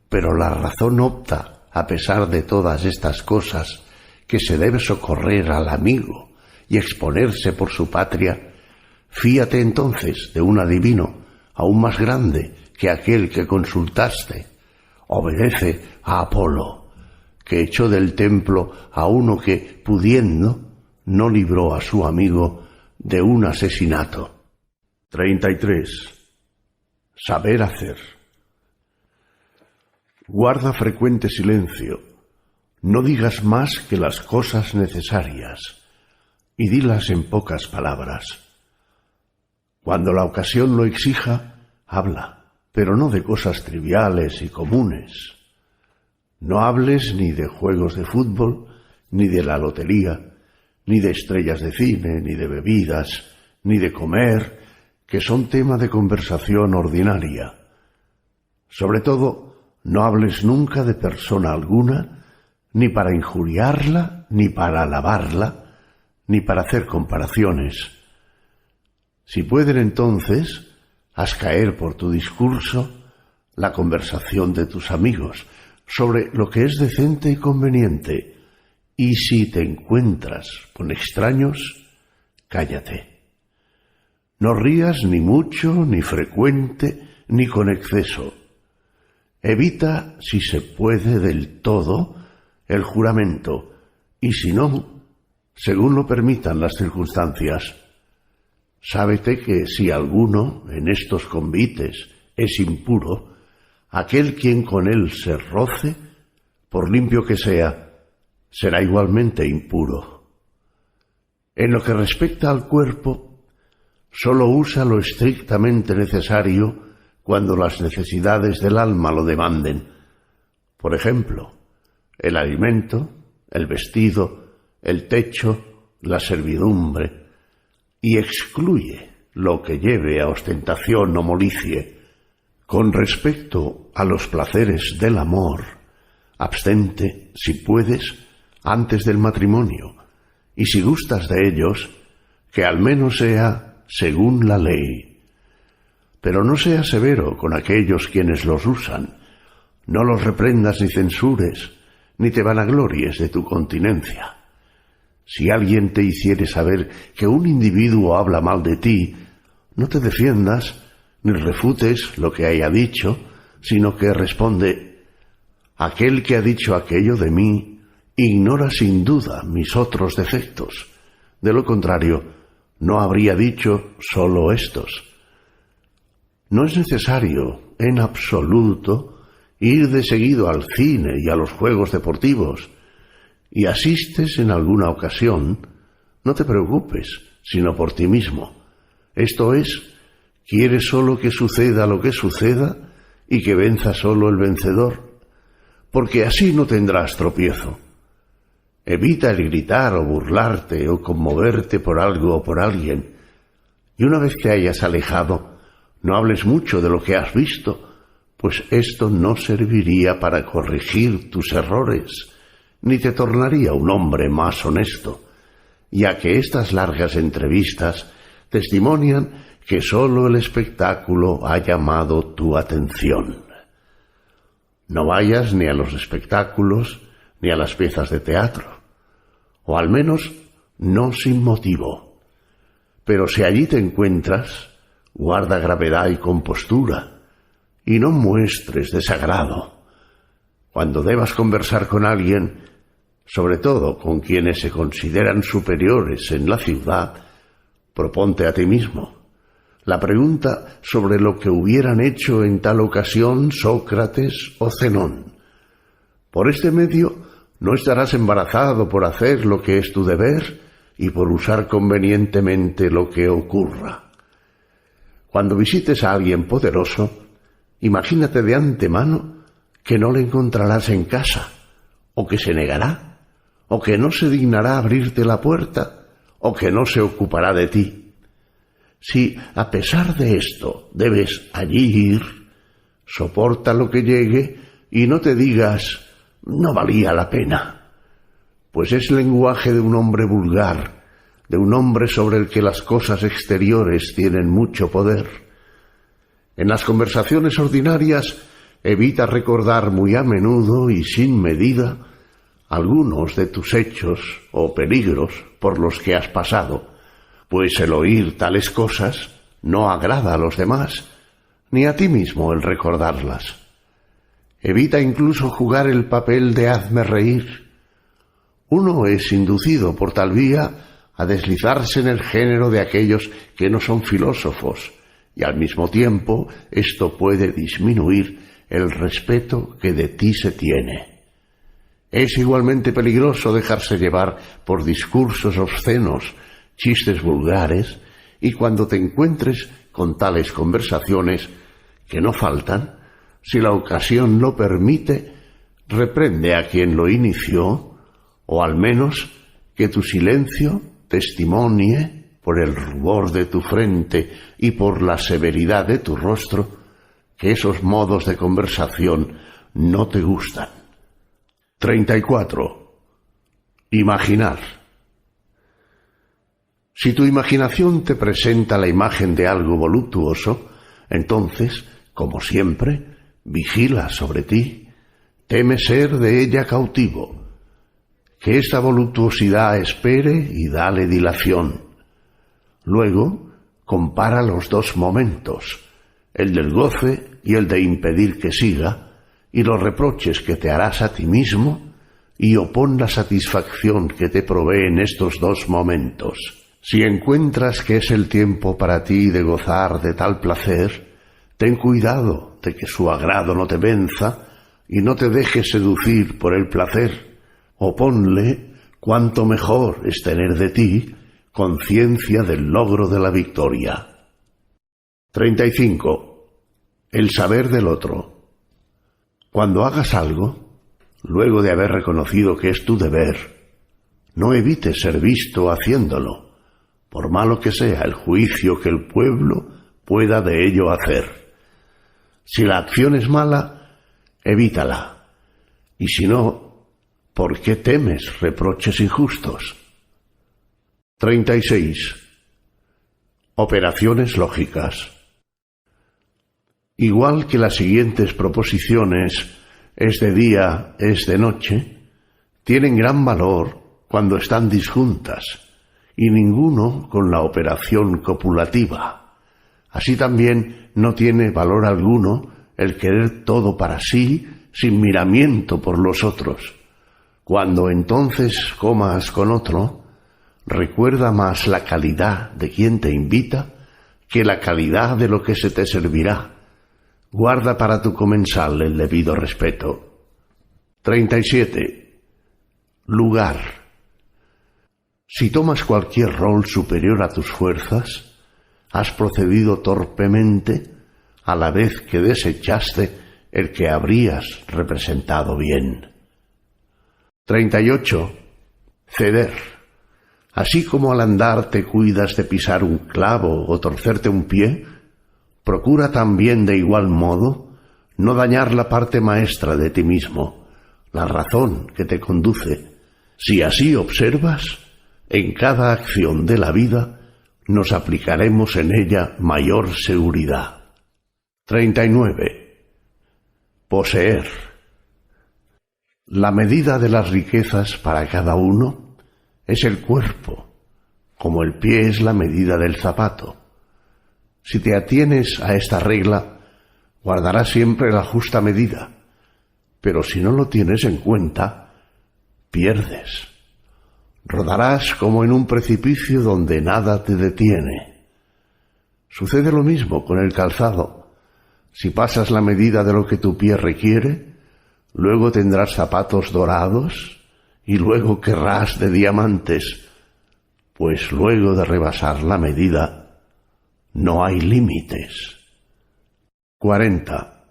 pero la razón opta, a pesar de todas estas cosas, que se debe socorrer al amigo y exponerse por su patria, fíate entonces de un adivino aún más grande que aquel que consultaste. Obedece a Apolo, que echó del templo a uno que, pudiendo, no libró a su amigo de un asesinato. 33. Saber hacer. Guarda frecuente silencio, no digas más que las cosas necesarias, y dilas en pocas palabras. Cuando la ocasión lo exija, habla, pero no de cosas triviales y comunes. No hables ni de juegos de fútbol, ni de la lotería, ni de estrellas de cine, ni de bebidas, ni de comer, que son tema de conversación ordinaria. Sobre todo, no hables nunca de persona alguna, ni para injuriarla, ni para alabarla, ni para hacer comparaciones. Si pueden entonces, haz caer por tu discurso la conversación de tus amigos sobre lo que es decente y conveniente, y si te encuentras con extraños, cállate. No rías ni mucho, ni frecuente, ni con exceso. Evita, si se puede del todo, el juramento, y si no, según lo permitan las circunstancias. Sábete que si alguno en estos convites es impuro, aquel quien con él se roce, por limpio que sea, será igualmente impuro. En lo que respecta al cuerpo, sólo usa lo estrictamente necesario cuando las necesidades del alma lo demanden. Por ejemplo, el alimento, el vestido, el techo, la servidumbre, y excluye lo que lleve a ostentación o molicie. Con respecto a los placeres del amor, abstente, si puedes, antes del matrimonio, y si gustas de ellos, que al menos sea según la ley. Pero no seas severo con aquellos quienes los usan, no los reprendas ni censures, ni te vanaglories de tu continencia. Si alguien te hiciere saber que un individuo habla mal de ti, no te defiendas, ni refutes lo que haya dicho, sino que responde: aquel que ha dicho aquello de mí ignora sin duda mis otros defectos. De lo contrario, no habría dicho sólo estos. No es necesario, en absoluto, ir de seguido al cine y a los juegos deportivos. Y asistes en alguna ocasión, no te preocupes, sino por ti mismo. Esto es, quieres solo que suceda lo que suceda y que venza solo el vencedor, porque así no tendrás tropiezo. Evita el gritar o burlarte o conmoverte por algo o por alguien, y una vez que hayas alejado, no hables mucho de lo que has visto, pues esto no serviría para corregir tus errores, ni te tornaría un hombre más honesto, ya que estas largas entrevistas testimonian que sólo el espectáculo ha llamado tu atención. No vayas ni a los espectáculos ni a las piezas de teatro, o al menos no sin motivo. Pero si allí te encuentras, guarda gravedad y compostura, y no muestres desagrado. Cuando debas conversar con alguien, sobre todo con quienes se consideran superiores en la ciudad, proponte a ti mismo la pregunta sobre lo que hubieran hecho en tal ocasión Sócrates o Zenón. Por este medio no estarás embarazado por hacer lo que es tu deber y por usar convenientemente lo que ocurra. Cuando visites a alguien poderoso, imagínate de antemano que no le encontrarás en casa, o que se negará, o que no se dignará abrirte la puerta, o que no se ocupará de ti. Si, a pesar de esto, debes allí ir, soporta lo que llegue y no te digas «no valía la pena», pues es lenguaje de un hombre vulgar, de un hombre sobre el que las cosas exteriores tienen mucho poder. En las conversaciones ordinarias evita recordar muy a menudo y sin medida algunos de tus hechos o peligros por los que has pasado, pues el oír tales cosas no agrada a los demás, ni a ti mismo el recordarlas. Evita incluso jugar el papel de hazme reír. Uno es inducido por tal vía a deslizarse en el género de aquellos que no son filósofos, y al mismo tiempo esto puede disminuir el respeto que de ti se tiene. Es igualmente peligroso dejarse llevar por discursos obscenos, chistes vulgares, y cuando te encuentres con tales conversaciones, que no faltan, si la ocasión lo permite, reprende a quien lo inició, o al menos que tu silencio testimonie por el rubor de tu frente y por la severidad de tu rostro que esos modos de conversación no te gustan. 34. Imaginar. Si tu imaginación te presenta la imagen de algo voluptuoso, entonces, como siempre, vigila sobre ti, teme ser de ella cautivo. Que esta voluptuosidad espere y dale dilación. Luego, compara los dos momentos, el del goce y el de impedir que siga, y los reproches que te harás a ti mismo, y opón la satisfacción que te proveen estos dos momentos. Si encuentras que es el tiempo para ti de gozar de tal placer, ten cuidado de que su agrado no te venza y no te dejes seducir por el placer. Oponle cuánto mejor es tener de ti conciencia del logro de la victoria. 35. El saber del otro. Cuando hagas algo, luego de haber reconocido que es tu deber, no evites ser visto haciéndolo, por malo que sea el juicio que el pueblo pueda de ello hacer. Si la acción es mala, evítala, y si no, ¿por qué temes reproches injustos? 36. Operaciones lógicas. Igual que las siguientes proposiciones, es de día, es de noche, tienen gran valor cuando están disjuntas, y ninguno con la operación copulativa. Así también no tiene valor alguno el querer todo para sí sin miramiento por los otros. Cuando entonces comas con otro, recuerda más la calidad de quien te invita que la calidad de lo que se te servirá. Guarda para tu comensal el debido respeto. 37. Lugar. Si tomas cualquier rol superior a tus fuerzas, has procedido torpemente a la vez que desechaste el que habrías representado bien. 38. Ceder. Así como al andar te cuidas de pisar un clavo o torcerte un pie, procura también de igual modo no dañar la parte maestra de ti mismo, la razón que te conduce. Si así observas, en cada acción de la vida nos aplicaremos en ella mayor seguridad. 39. Poseer. La medida de las riquezas para cada uno es el cuerpo, como el pie es la medida del zapato. Si te atienes a esta regla, guardarás siempre la justa medida, pero si no lo tienes en cuenta, pierdes. Rodarás como en un precipicio donde nada te detiene. Sucede lo mismo con el calzado. Si pasas la medida de lo que tu pie requiere, luego tendrás zapatos dorados y luego querrás de diamantes, pues luego de rebasar la medida, no hay límites. 40.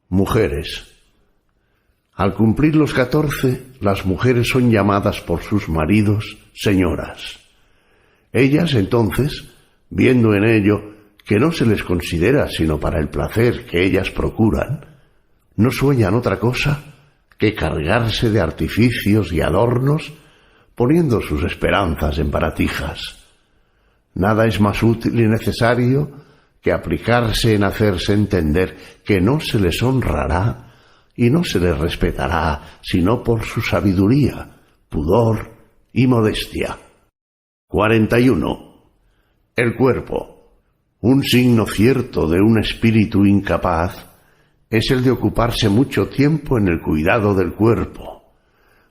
Mujeres. Al cumplir los 14, las mujeres son llamadas por sus maridos señoras. Ellas, entonces, viendo en ello que no se les considera sino para el placer que ellas procuran, no sueñan otra cosa que cargarse de artificios y adornos, poniendo sus esperanzas en baratijas. Nada es más útil y necesario que aplicarse en hacerse entender que no se les honrará y no se les respetará sino por su sabiduría, pudor y modestia. 41. El cuerpo. Un signo cierto de un espíritu incapaz es el de ocuparse mucho tiempo en el cuidado del cuerpo,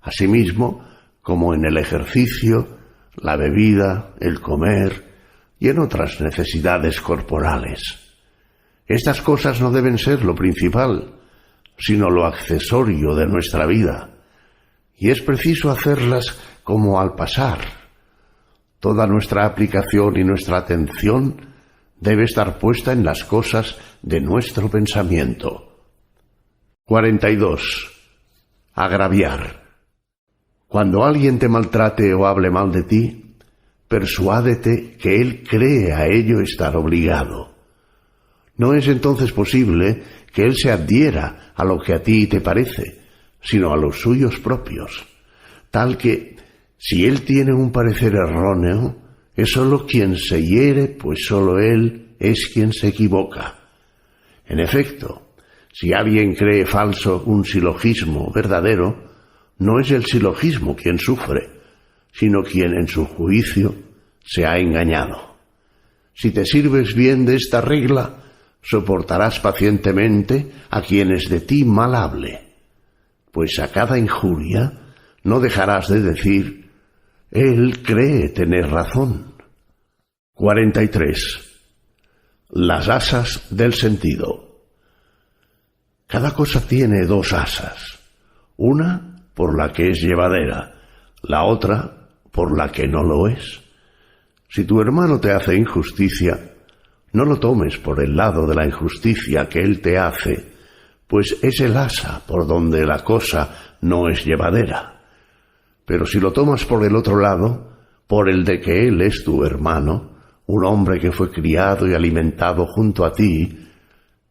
asimismo como en el ejercicio, la bebida, el comer y en otras necesidades corporales. Estas cosas no deben ser lo principal, sino lo accesorio de nuestra vida, y es preciso hacerlas como al pasar. Toda nuestra aplicación y nuestra atención debe estar puesta en las cosas de nuestro pensamiento. 42. Agraviar. Cuando alguien te maltrate o hable mal de ti, persuádete que él cree a ello estar obligado. No es entonces posible que él se adhiera a lo que a ti te parece, sino a los suyos propios, tal que, si él tiene un parecer erróneo, es sólo quien se hiere, pues sólo él es quien se equivoca. En efecto, si alguien cree falso un silogismo verdadero, no es el silogismo quien sufre, sino quien en su juicio se ha engañado. Si te sirves bien de esta regla, soportarás pacientemente a quienes de ti mal hable, pues a cada injuria no dejarás de decir: él cree tener razón. 43. Las asas del sentido. Cada cosa tiene dos asas, una por la que es llevadera, la otra por la que no lo es. Si tu hermano te hace injusticia, no lo tomes por el lado de la injusticia que él te hace, pues es el asa por donde la cosa no es llevadera. Pero si lo tomas por el otro lado, por el de que él es tu hermano, un hombre que fue criado y alimentado junto a ti,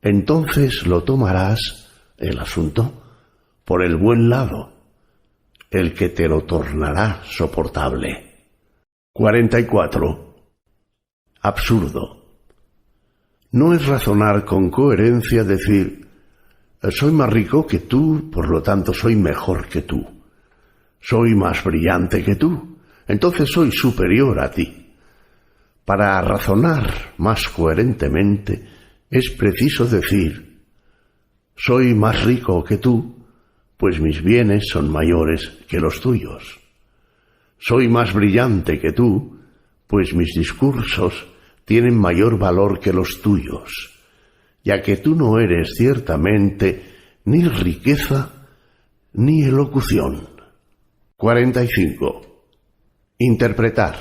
entonces lo tomarás, el asunto, por el buen lado, el que te lo tornará soportable. 44. Absurdo. No es razonar con coherencia decir: soy más rico que tú, por lo tanto soy mejor que tú. Soy más brillante que tú, entonces soy superior a ti. Para razonar más coherentemente es preciso decir: soy más rico que tú, pues mis bienes son mayores que los tuyos. Soy más brillante que tú, pues mis discursos tienen mayor valor que los tuyos, ya que tú no eres ciertamente ni riqueza ni elocución. 45. Interpretar.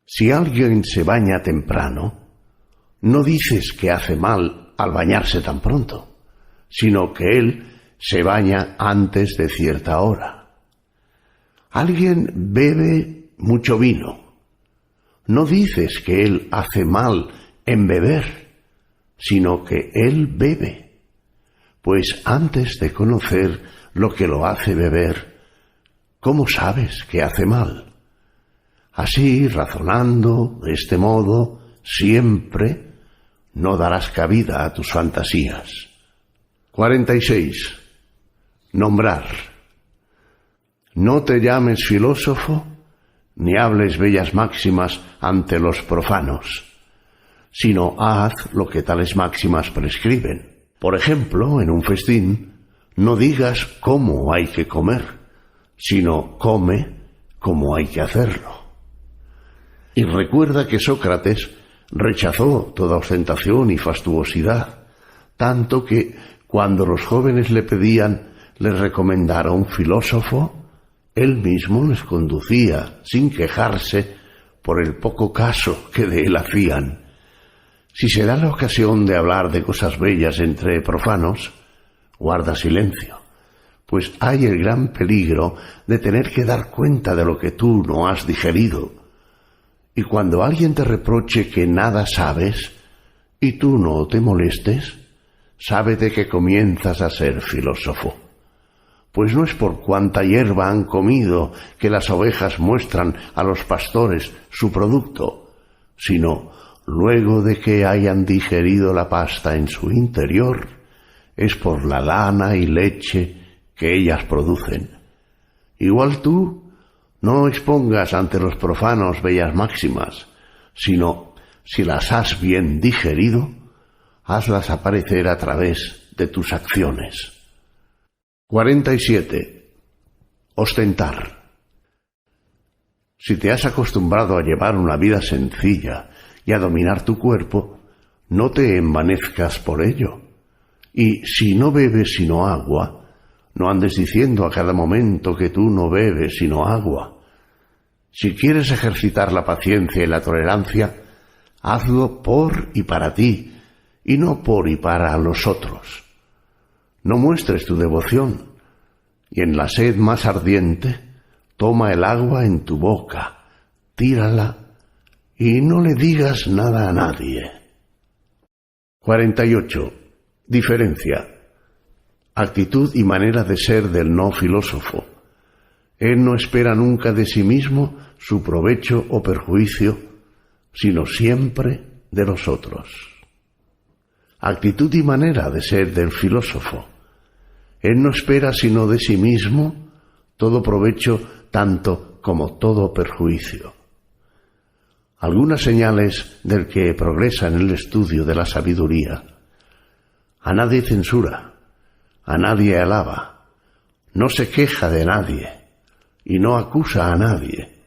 Si alguien se baña temprano, no dices que hace mal al bañarse tan pronto, sino que él se baña antes de cierta hora. Alguien bebe mucho vino. No dices que él hace mal en beber, sino que él bebe, pues antes de conocer lo que lo hace beber, ¿cómo sabes que hace mal? Así, razonando de este modo, siempre no darás cabida a tus fantasías. 46. Nombrar. No te llames filósofo, ni hables bellas máximas ante los profanos, sino haz lo que tales máximas prescriben. Por ejemplo, en un festín, no digas cómo hay que comer, sino come como hay que hacerlo. Y recuerda que Sócrates rechazó toda ostentación y fastuosidad, tanto que cuando los jóvenes le pedían les recomendara un filósofo, él mismo les conducía, sin quejarse, por el poco caso que de él hacían. Si se da la ocasión de hablar de cosas bellas entre profanos, guarda silencio, pues hay el gran peligro de tener que dar cuenta de lo que tú no has digerido. Y cuando alguien te reproche que nada sabes, y tú no te molestes, sábete que comienzas a ser filósofo. Pues no es por cuánta hierba han comido que las ovejas muestran a los pastores su producto, sino luego de que hayan digerido la pasta en su interior, es por la lana y leche que ellas producen. Igual tú no expongas ante los profanos bellas máximas, sino, si las has bien digerido, hazlas aparecer a través de tus acciones. 47. Ostentar. Si te has acostumbrado a llevar una vida sencilla y a dominar tu cuerpo, no te envanezcas por ello. Y si no bebes sino agua, no andes diciendo a cada momento que tú no bebes sino agua. Si quieres ejercitar la paciencia y la tolerancia, hazlo por y para ti, y no por y para los otros. No muestres tu devoción, y en la sed más ardiente, toma el agua en tu boca, tírala, y no le digas nada a nadie. 48. Diferencia. Actitud y manera de ser del no filósofo. Él no espera nunca de sí mismo su provecho o perjuicio, sino siempre de los otros. Actitud y manera de ser del filósofo. Él no espera sino de sí mismo todo provecho tanto como todo perjuicio. Algunas señales del que progresa en el estudio de la sabiduría. A nadie censura, a nadie alaba, no se queja de nadie y no acusa a nadie,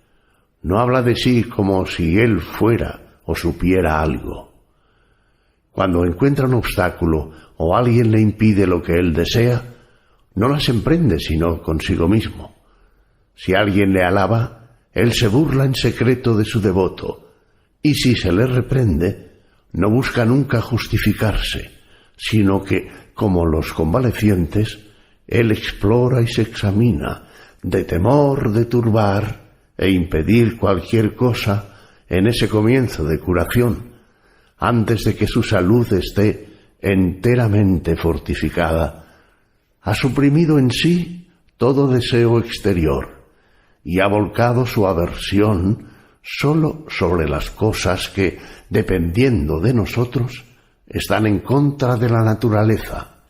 no habla de sí como si él fuera o supiera algo. Cuando encuentra un obstáculo o alguien le impide lo que él desea, no las emprende sino consigo mismo. Si alguien le alaba, él se burla en secreto de su devoto, y si se le reprende, no busca nunca justificarse, sino que, como los convalecientes, él explora y se examina, de temor de turbar e impedir cualquier cosa en ese comienzo de curación, antes de que su salud esté enteramente fortificada. Ha suprimido en sí todo deseo exterior y ha volcado su aversión sólo sobre las cosas que, dependiendo de nosotros, están en contra de la naturaleza.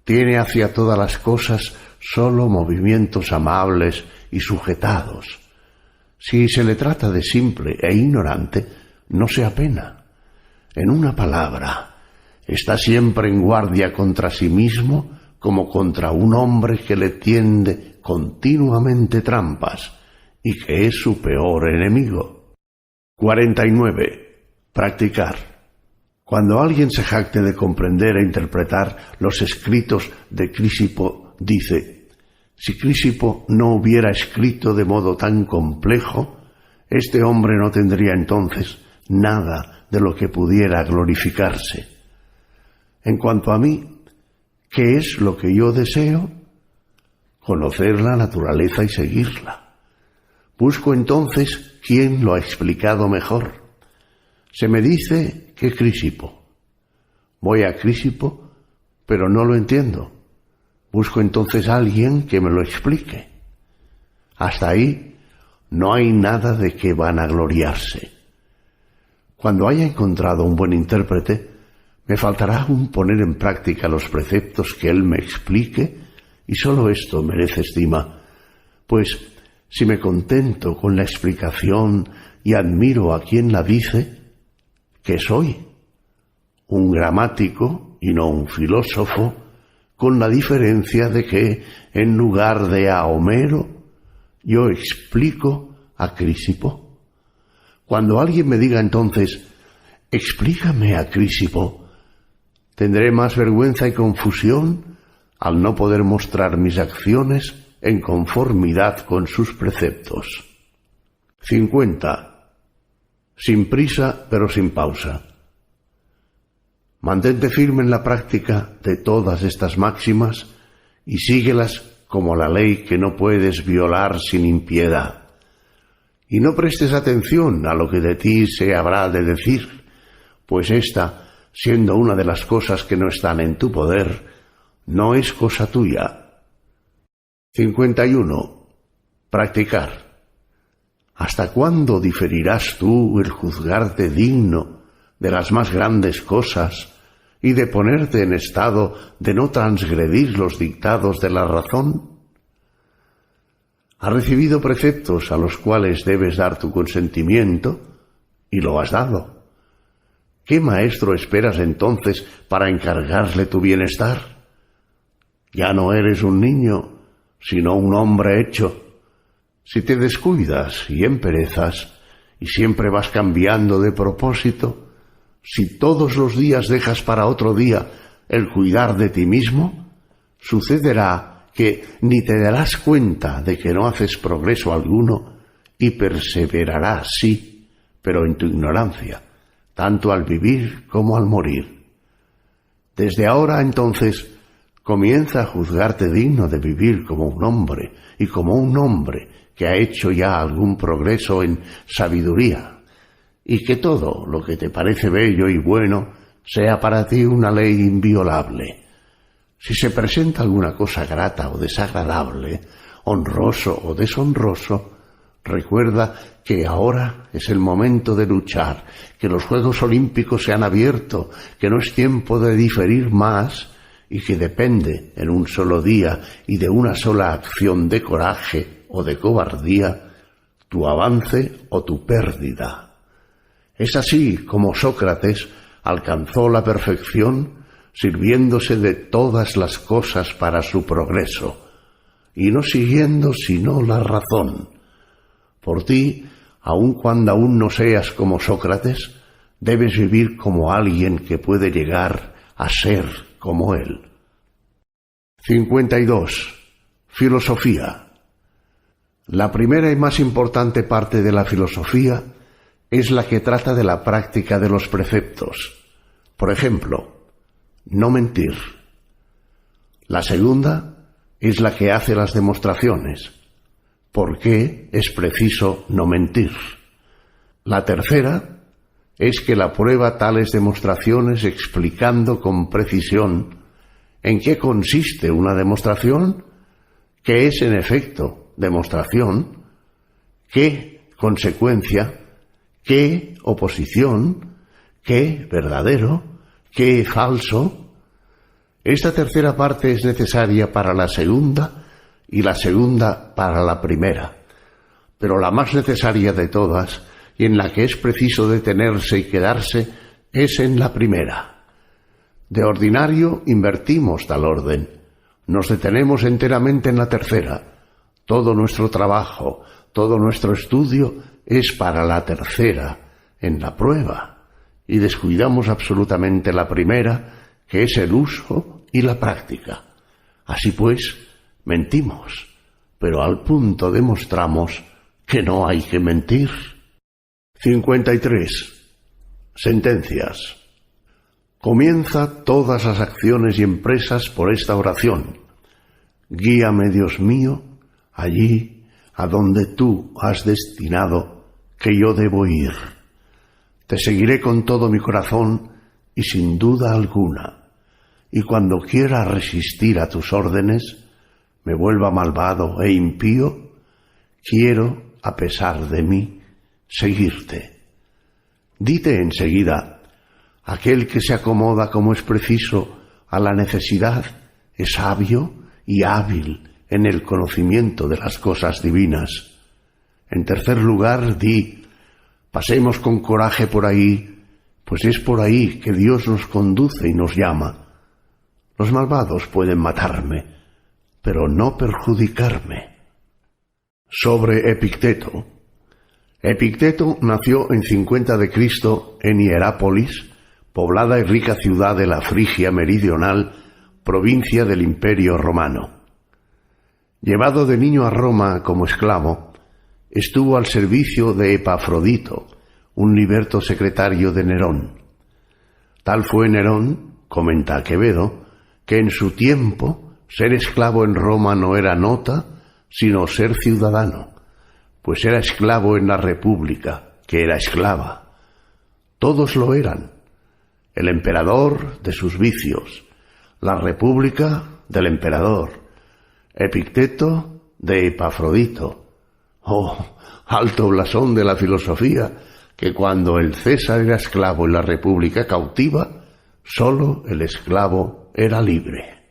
Tiene hacia todas las cosas sólo movimientos amables y sujetados. Si se le trata de simple e ignorante, no se apena. En una palabra, está siempre en guardia contra sí mismo como contra un hombre que le tiende continuamente trampas y que es su peor enemigo. 49. Practicar. Cuando alguien se jacte de comprender e interpretar los escritos de Crisipo, dice: si Crisipo no hubiera escrito de modo tan complejo, este hombre no tendría entonces nada de lo que pudiera glorificarse. En cuanto a mí, ¿qué es lo que yo deseo? Conocer la naturaleza y seguirla. Busco entonces quién lo ha explicado mejor. Se me dice que Crisipo. Voy a Crisipo, pero no lo entiendo. Busco entonces a alguien que me lo explique. Hasta ahí no hay nada de que vanagloriarse. Cuando haya encontrado un buen intérprete, me faltará aún poner en práctica los preceptos que él me explique, y sólo esto merece estima, pues si me contento con la explicación y admiro a quien la dice, ¿qué soy? Un gramático y no un filósofo, con la diferencia de que, en lugar de a Homero, yo explico a Crisipo. Cuando alguien me diga entonces, explícame a Crisipo, tendré más vergüenza y confusión al no poder mostrar mis acciones en conformidad con sus preceptos. 50. Sin prisa, pero sin pausa. Mantente firme en la práctica de todas estas máximas y síguelas como la ley que no puedes violar sin impiedad. Y no prestes atención a lo que de ti se habrá de decir, pues esta, siendo una de las cosas que no están en tu poder, no es cosa tuya. 51. Practicar. ¿Hasta cuándo diferirás tú el juzgarte digno de las más grandes cosas y de ponerte en estado de no transgredir los dictados de la razón? Has recibido preceptos a los cuales debes dar tu consentimiento y lo has dado. ¿Qué maestro esperas entonces para encargarle tu bienestar? Ya no eres un niño, sino un hombre hecho. Si te descuidas y emperezas, y siempre vas cambiando de propósito, si todos los días dejas para otro día el cuidar de ti mismo, sucederá que ni te darás cuenta de que no haces progreso alguno y perseverarás, sí, pero en tu ignorancia, tanto al vivir como al morir. Desde ahora, entonces, comienza a juzgarte digno de vivir como un hombre y como un hombre que ha hecho ya algún progreso en sabiduría, y que todo lo que te parece bello y bueno sea para ti una ley inviolable. Si se presenta alguna cosa grata o desagradable, honroso o deshonroso, recuerda que ahora es el momento de luchar, que los Juegos Olímpicos se han abierto, que no es tiempo de diferir más y que depende en un solo día y de una sola acción de coraje o de cobardía tu avance o tu pérdida. Es así como Sócrates alcanzó la perfección sirviéndose de todas las cosas para su progreso y no siguiendo sino la razón. Por ti, aun cuando aún no seas como Sócrates, debes vivir como alguien que puede llegar a ser como él. 52. Filosofía. La primera y más importante parte de la filosofía es la que trata de la práctica de los preceptos. Por ejemplo, no mentir. La segunda es la que hace las demostraciones. ¿Por qué es preciso no mentir? La tercera es que la prueba tales demostraciones explicando con precisión en qué consiste una demostración, qué es en efecto demostración, qué consecuencia, qué oposición, qué verdadero, qué falso. Esta tercera parte es necesaria para la segunda y la segunda para la primera, pero la más necesaria de todas y en la que es preciso detenerse y quedarse es en la primera. De ordinario invertimos tal orden, nos detenemos enteramente en la tercera. Todo nuestro trabajo, todo nuestro estudio es para la tercera, en la prueba, y descuidamos absolutamente la primera, que es el uso y la práctica. Así pues, mentimos, pero al punto demostramos que no hay que mentir. 53. Sentencias. Comienza todas las acciones y empresas por esta oración. Guíame, Dios mío, allí a donde tú has destinado que yo debo ir. Te seguiré con todo mi corazón y sin duda alguna, y cuando quiera resistir a tus órdenes, me vuelva malvado e impío, quiero, a pesar de mí, seguirte. Dite enseguida, aquel que se acomoda como es preciso a la necesidad es sabio y hábil en el conocimiento de las cosas divinas. En tercer lugar, di, pasemos con coraje por ahí, pues es por ahí que Dios nos conduce y nos llama. Los malvados pueden matarme, pero no perjudicarme. Sobre Epicteto. Epicteto nació en 50 de Cristo en Hierápolis, poblada y rica ciudad de la Frigia meridional, provincia del Imperio Romano. Llevado de niño a Roma como esclavo, estuvo al servicio de Epafrodito, un liberto secretario de Nerón. Tal fue Nerón, comenta Quevedo, que en su tiempo ser esclavo en Roma no era nota, sino ser ciudadano, pues era esclavo en la República, que era esclava. Todos lo eran. El emperador de sus vicios, la República del emperador, Epicteto de Epafrodito. Oh, alto blasón de la filosofía, que cuando el César era esclavo y la República cautiva, sólo el esclavo era libre.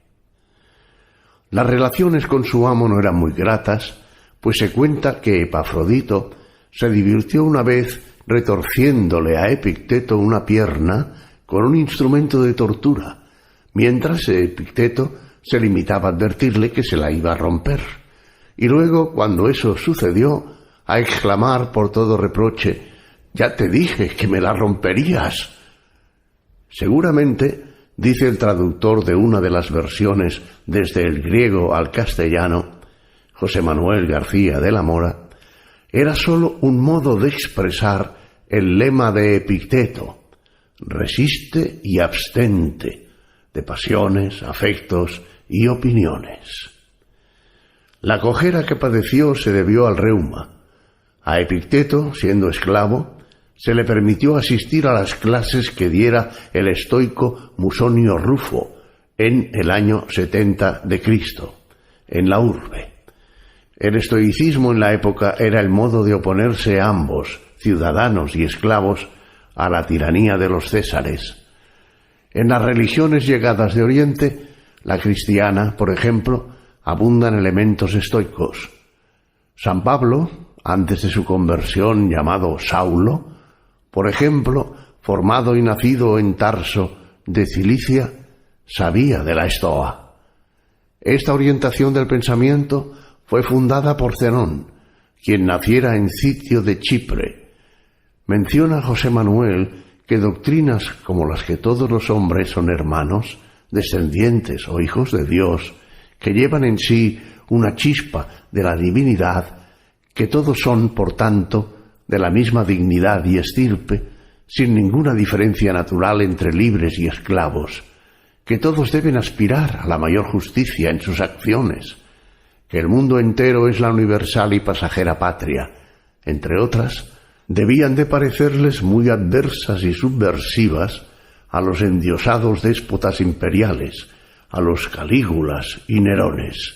Las relaciones con su amo no eran muy gratas, pues se cuenta que Epafrodito se divirtió una vez retorciéndole a Epicteto una pierna con un instrumento de tortura, mientras Epicteto se limitaba a advertirle que se la iba a romper, y luego, cuando eso sucedió, a exclamar por todo reproche, «Ya te dije que me la romperías». Seguramente Dice el traductor de una de las versiones desde el griego al castellano, José Manuel García de la Mora, era sólo un modo de expresar el lema de Epicteto: resiste y abstente de pasiones, afectos y opiniones. La cojera que padeció se debió al reuma. A Epicteto, siendo esclavo, se le permitió asistir a las clases que diera el estoico Musonio Rufo en el año 70 de Cristo, en la urbe. El estoicismo en la época era el modo de oponerse a ambos, ciudadanos y esclavos, a la tiranía de los césares. En las religiones llegadas de Oriente, la cristiana, por ejemplo, abundan elementos estoicos. San Pablo, antes de su conversión llamado Saulo, por ejemplo, formado y nacido en Tarso de Cilicia, sabía de la Estoa. Esta orientación del pensamiento fue fundada por Zenón, quien naciera en Citio de Chipre. Menciona José Manuel que doctrinas como las que todos los hombres son hermanos, descendientes o hijos de Dios, que llevan en sí una chispa de la divinidad, que todos son, por tanto, de la misma dignidad y estirpe, sin ninguna diferencia natural entre libres y esclavos, que todos deben aspirar a la mayor justicia en sus acciones, que el mundo entero es la universal y pasajera patria, entre otras, debían de parecerles muy adversas y subversivas a los endiosados déspotas imperiales, a los Calígulas y Nerones.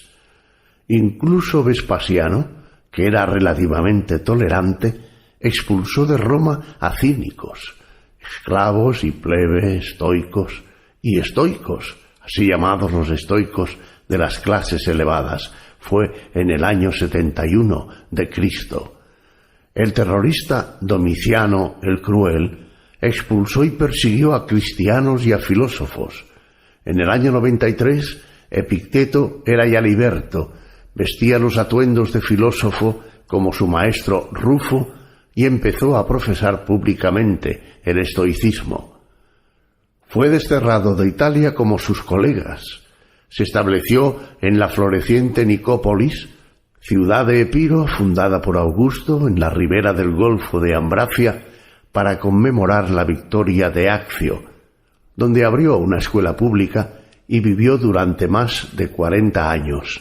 Incluso Vespasiano, que era relativamente tolerante, expulsó de Roma a cínicos, esclavos y plebe, estoicos y estoicos, así llamados los estoicos de las clases elevadas. Fue en el año 71 de Cristo. El terrorista Domiciano el Cruel expulsó y persiguió a cristianos y a filósofos. En el año 93, Epicteto era ya liberto, vestía los atuendos de filósofo como su maestro Rufo y empezó a profesar públicamente el estoicismo. Fue desterrado de Italia como sus colegas. Se estableció en la floreciente Nicópolis, ciudad de Epiro fundada por Augusto en la ribera del Golfo de Ambracia para conmemorar la victoria de Accio, donde abrió una escuela pública y vivió durante más de 40 años.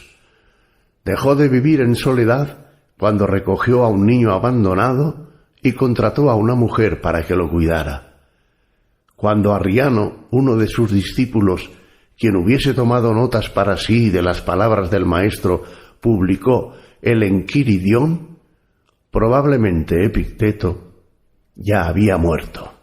Dejó de vivir en soledad cuando recogió a un niño abandonado y contrató a una mujer para que lo cuidara. Cuando Arriano, uno de sus discípulos, quien hubiese tomado notas para sí de las palabras del maestro, publicó el Enquiridión, probablemente Epicteto ya había muerto.